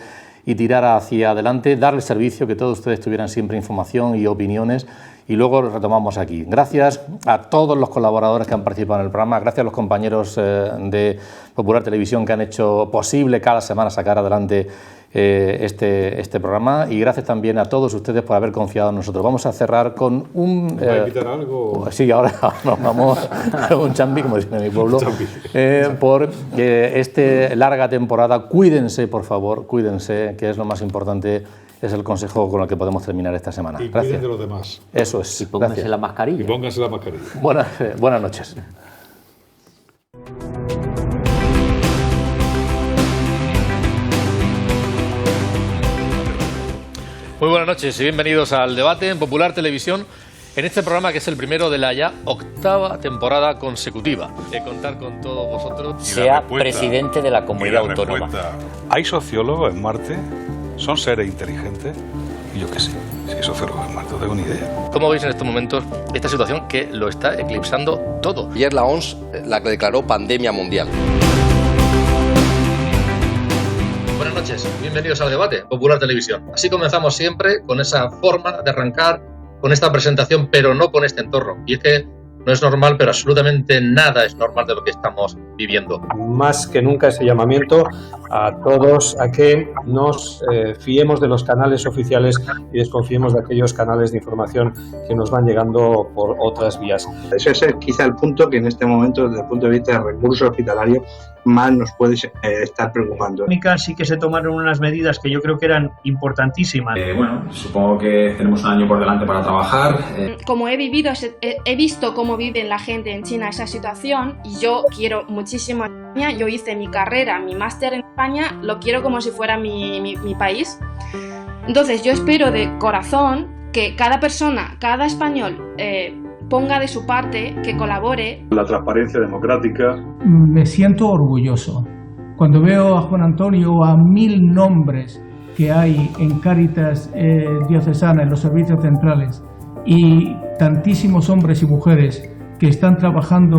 A: y tirar hacia adelante, darle servicio, que todos ustedes tuvieran siempre información y opiniones, y luego lo retomamos aquí. Gracias a todos los colaboradores que han participado en el programa, gracias a los compañeros de Popular Televisión que han hecho posible cada semana sacar adelante este programa, y gracias también a todos ustedes por haber confiado en nosotros. Vamos a cerrar con un...
C: ¿Va a invitar algo?
A: Sí, ahora nos vamos a un chambi, como dicen en mi pueblo, por esta larga temporada. Cuídense, por favor, cuídense, que es lo más importante, es el consejo con el que podemos terminar esta semana.
C: Y
A: gracias.
C: cuiden de los demás.
A: Eso es.
B: Y pónganse la mascarilla.
C: Y pónganse la mascarilla.
A: Buenas noches. Muy buenas noches y bienvenidos al debate en Popular Televisión, en este programa que es el primero de la ya 8ª temporada consecutiva. De contar con todos vosotros.
B: Sea presidente de la comunidad autónoma.
C: ¿Hay sociólogos en Marte? ¿Son seres inteligentes? Y yo qué sé, si hay sociólogos en Marte, no tengo ni idea.
A: ¿Cómo veis en estos momentos esta situación que lo está eclipsando todo?
K: Ayer la OMS la declaró pandemia mundial.
A: Buenas noches, bienvenidos al debate Popular Televisión. Así comenzamos siempre, con esa forma de arrancar, con esta presentación, pero no con este entorno. Y es que No es normal, pero absolutamente nada es normal de lo que estamos viviendo.
L: Más que nunca ese llamamiento a todos a que nos fiemos de los canales oficiales y desconfiemos de aquellos canales de información que nos van llegando por otras vías.
M: Ese es quizá el punto que en este momento, desde el punto de vista del recurso hospitalario, más nos puede estar preocupando.
N: Sí que se tomaron unas medidas que yo creo que eran importantísimas.
O: Bueno, supongo que tenemos un año por delante para trabajar.
P: Como he visto cómo vive la gente en China esa situación, y yo quiero muchísimo a España. Yo hice mi carrera, mi máster en España, lo quiero como si fuera mi país. Entonces yo espero de corazón que cada persona, cada español ponga de su parte, que colabore.
Q: La transparencia democrática.
R: Me siento orgulloso cuando veo a Juan Antonio o a 1000 nombres que hay en Cáritas diocesana, en los servicios centrales, y tantísimos hombres y mujeres que están trabajando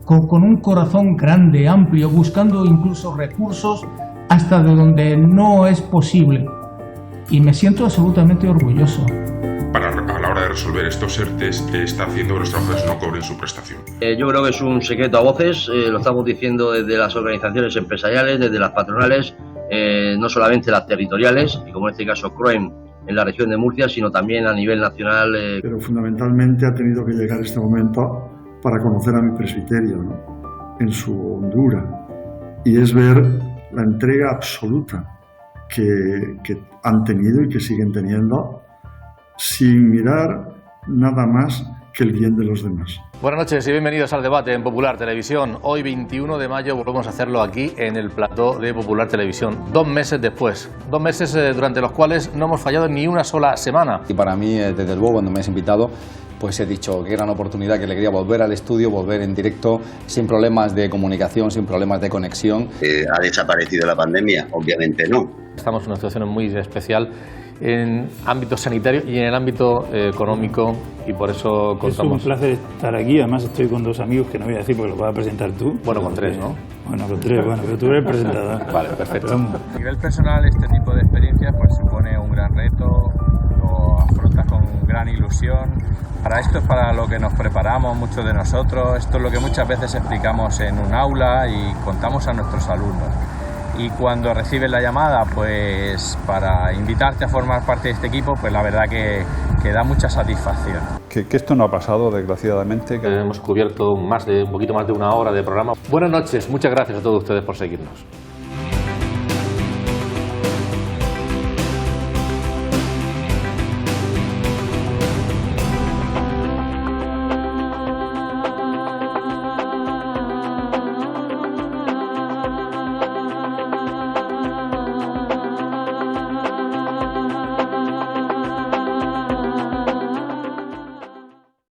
R: con un corazón grande, amplio, buscando incluso recursos hasta de donde no es posible. Y me siento absolutamente orgulloso.
S: A la hora de resolver estos ERTEs, está haciendo que los trabajadores no cobren su prestación.
E: Yo creo que es un secreto a voces, lo estamos diciendo desde las organizaciones empresariales, desde las patronales, no solamente las territoriales, y como en este caso CROEM en la región de Murcia, sino también a nivel nacional.
T: Pero fundamentalmente ha tenido que llegar este momento para conocer a mi presbiterio, ¿no?, en su hondura, y es ver la entrega absoluta que han tenido y que siguen teniendo, sin mirar nada más que el bien de los demás.
A: Buenas noches y bienvenidos al debate en Popular Televisión. Hoy, 21 de mayo, volvemos a hacerlo aquí en el plató de Popular Televisión. 2 meses después, 2 meses durante los cuales no hemos fallado ni una sola semana.
D: Y para mí, desde luego, cuando me has invitado, pues he dicho qué gran oportunidad, qué alegría volver al estudio, volver en directo, sin problemas de comunicación, sin problemas de conexión.
U: ¿Ha desaparecido la pandemia? Obviamente no.
A: Estamos en una situación muy especial en ámbito sanitario y en el ámbito económico, y por eso contamos.
V: Es un placer estar aquí. Además estoy con 2 amigos que no voy a decir porque los vas a presentar tú.
A: Bueno, con 3, ¿no?
V: Bueno, con 3, bueno, pero tú eres el presentador.
A: Vale, perfecto.
W: A nivel personal, este tipo de experiencias pues supone un gran reto, lo afrontas con gran ilusión. Para esto es para lo que nos preparamos muchos de nosotros, esto es lo que muchas veces explicamos en un aula y contamos a nuestros alumnos. Y cuando recibes la llamada, pues para invitarte a formar parte de este equipo, pues la verdad que da mucha satisfacción.
C: Que esto no ha pasado, desgraciadamente.
A: Hemos cubierto un poquito más de 1 hora de programa. Buenas noches, muchas gracias a todos ustedes por seguirnos.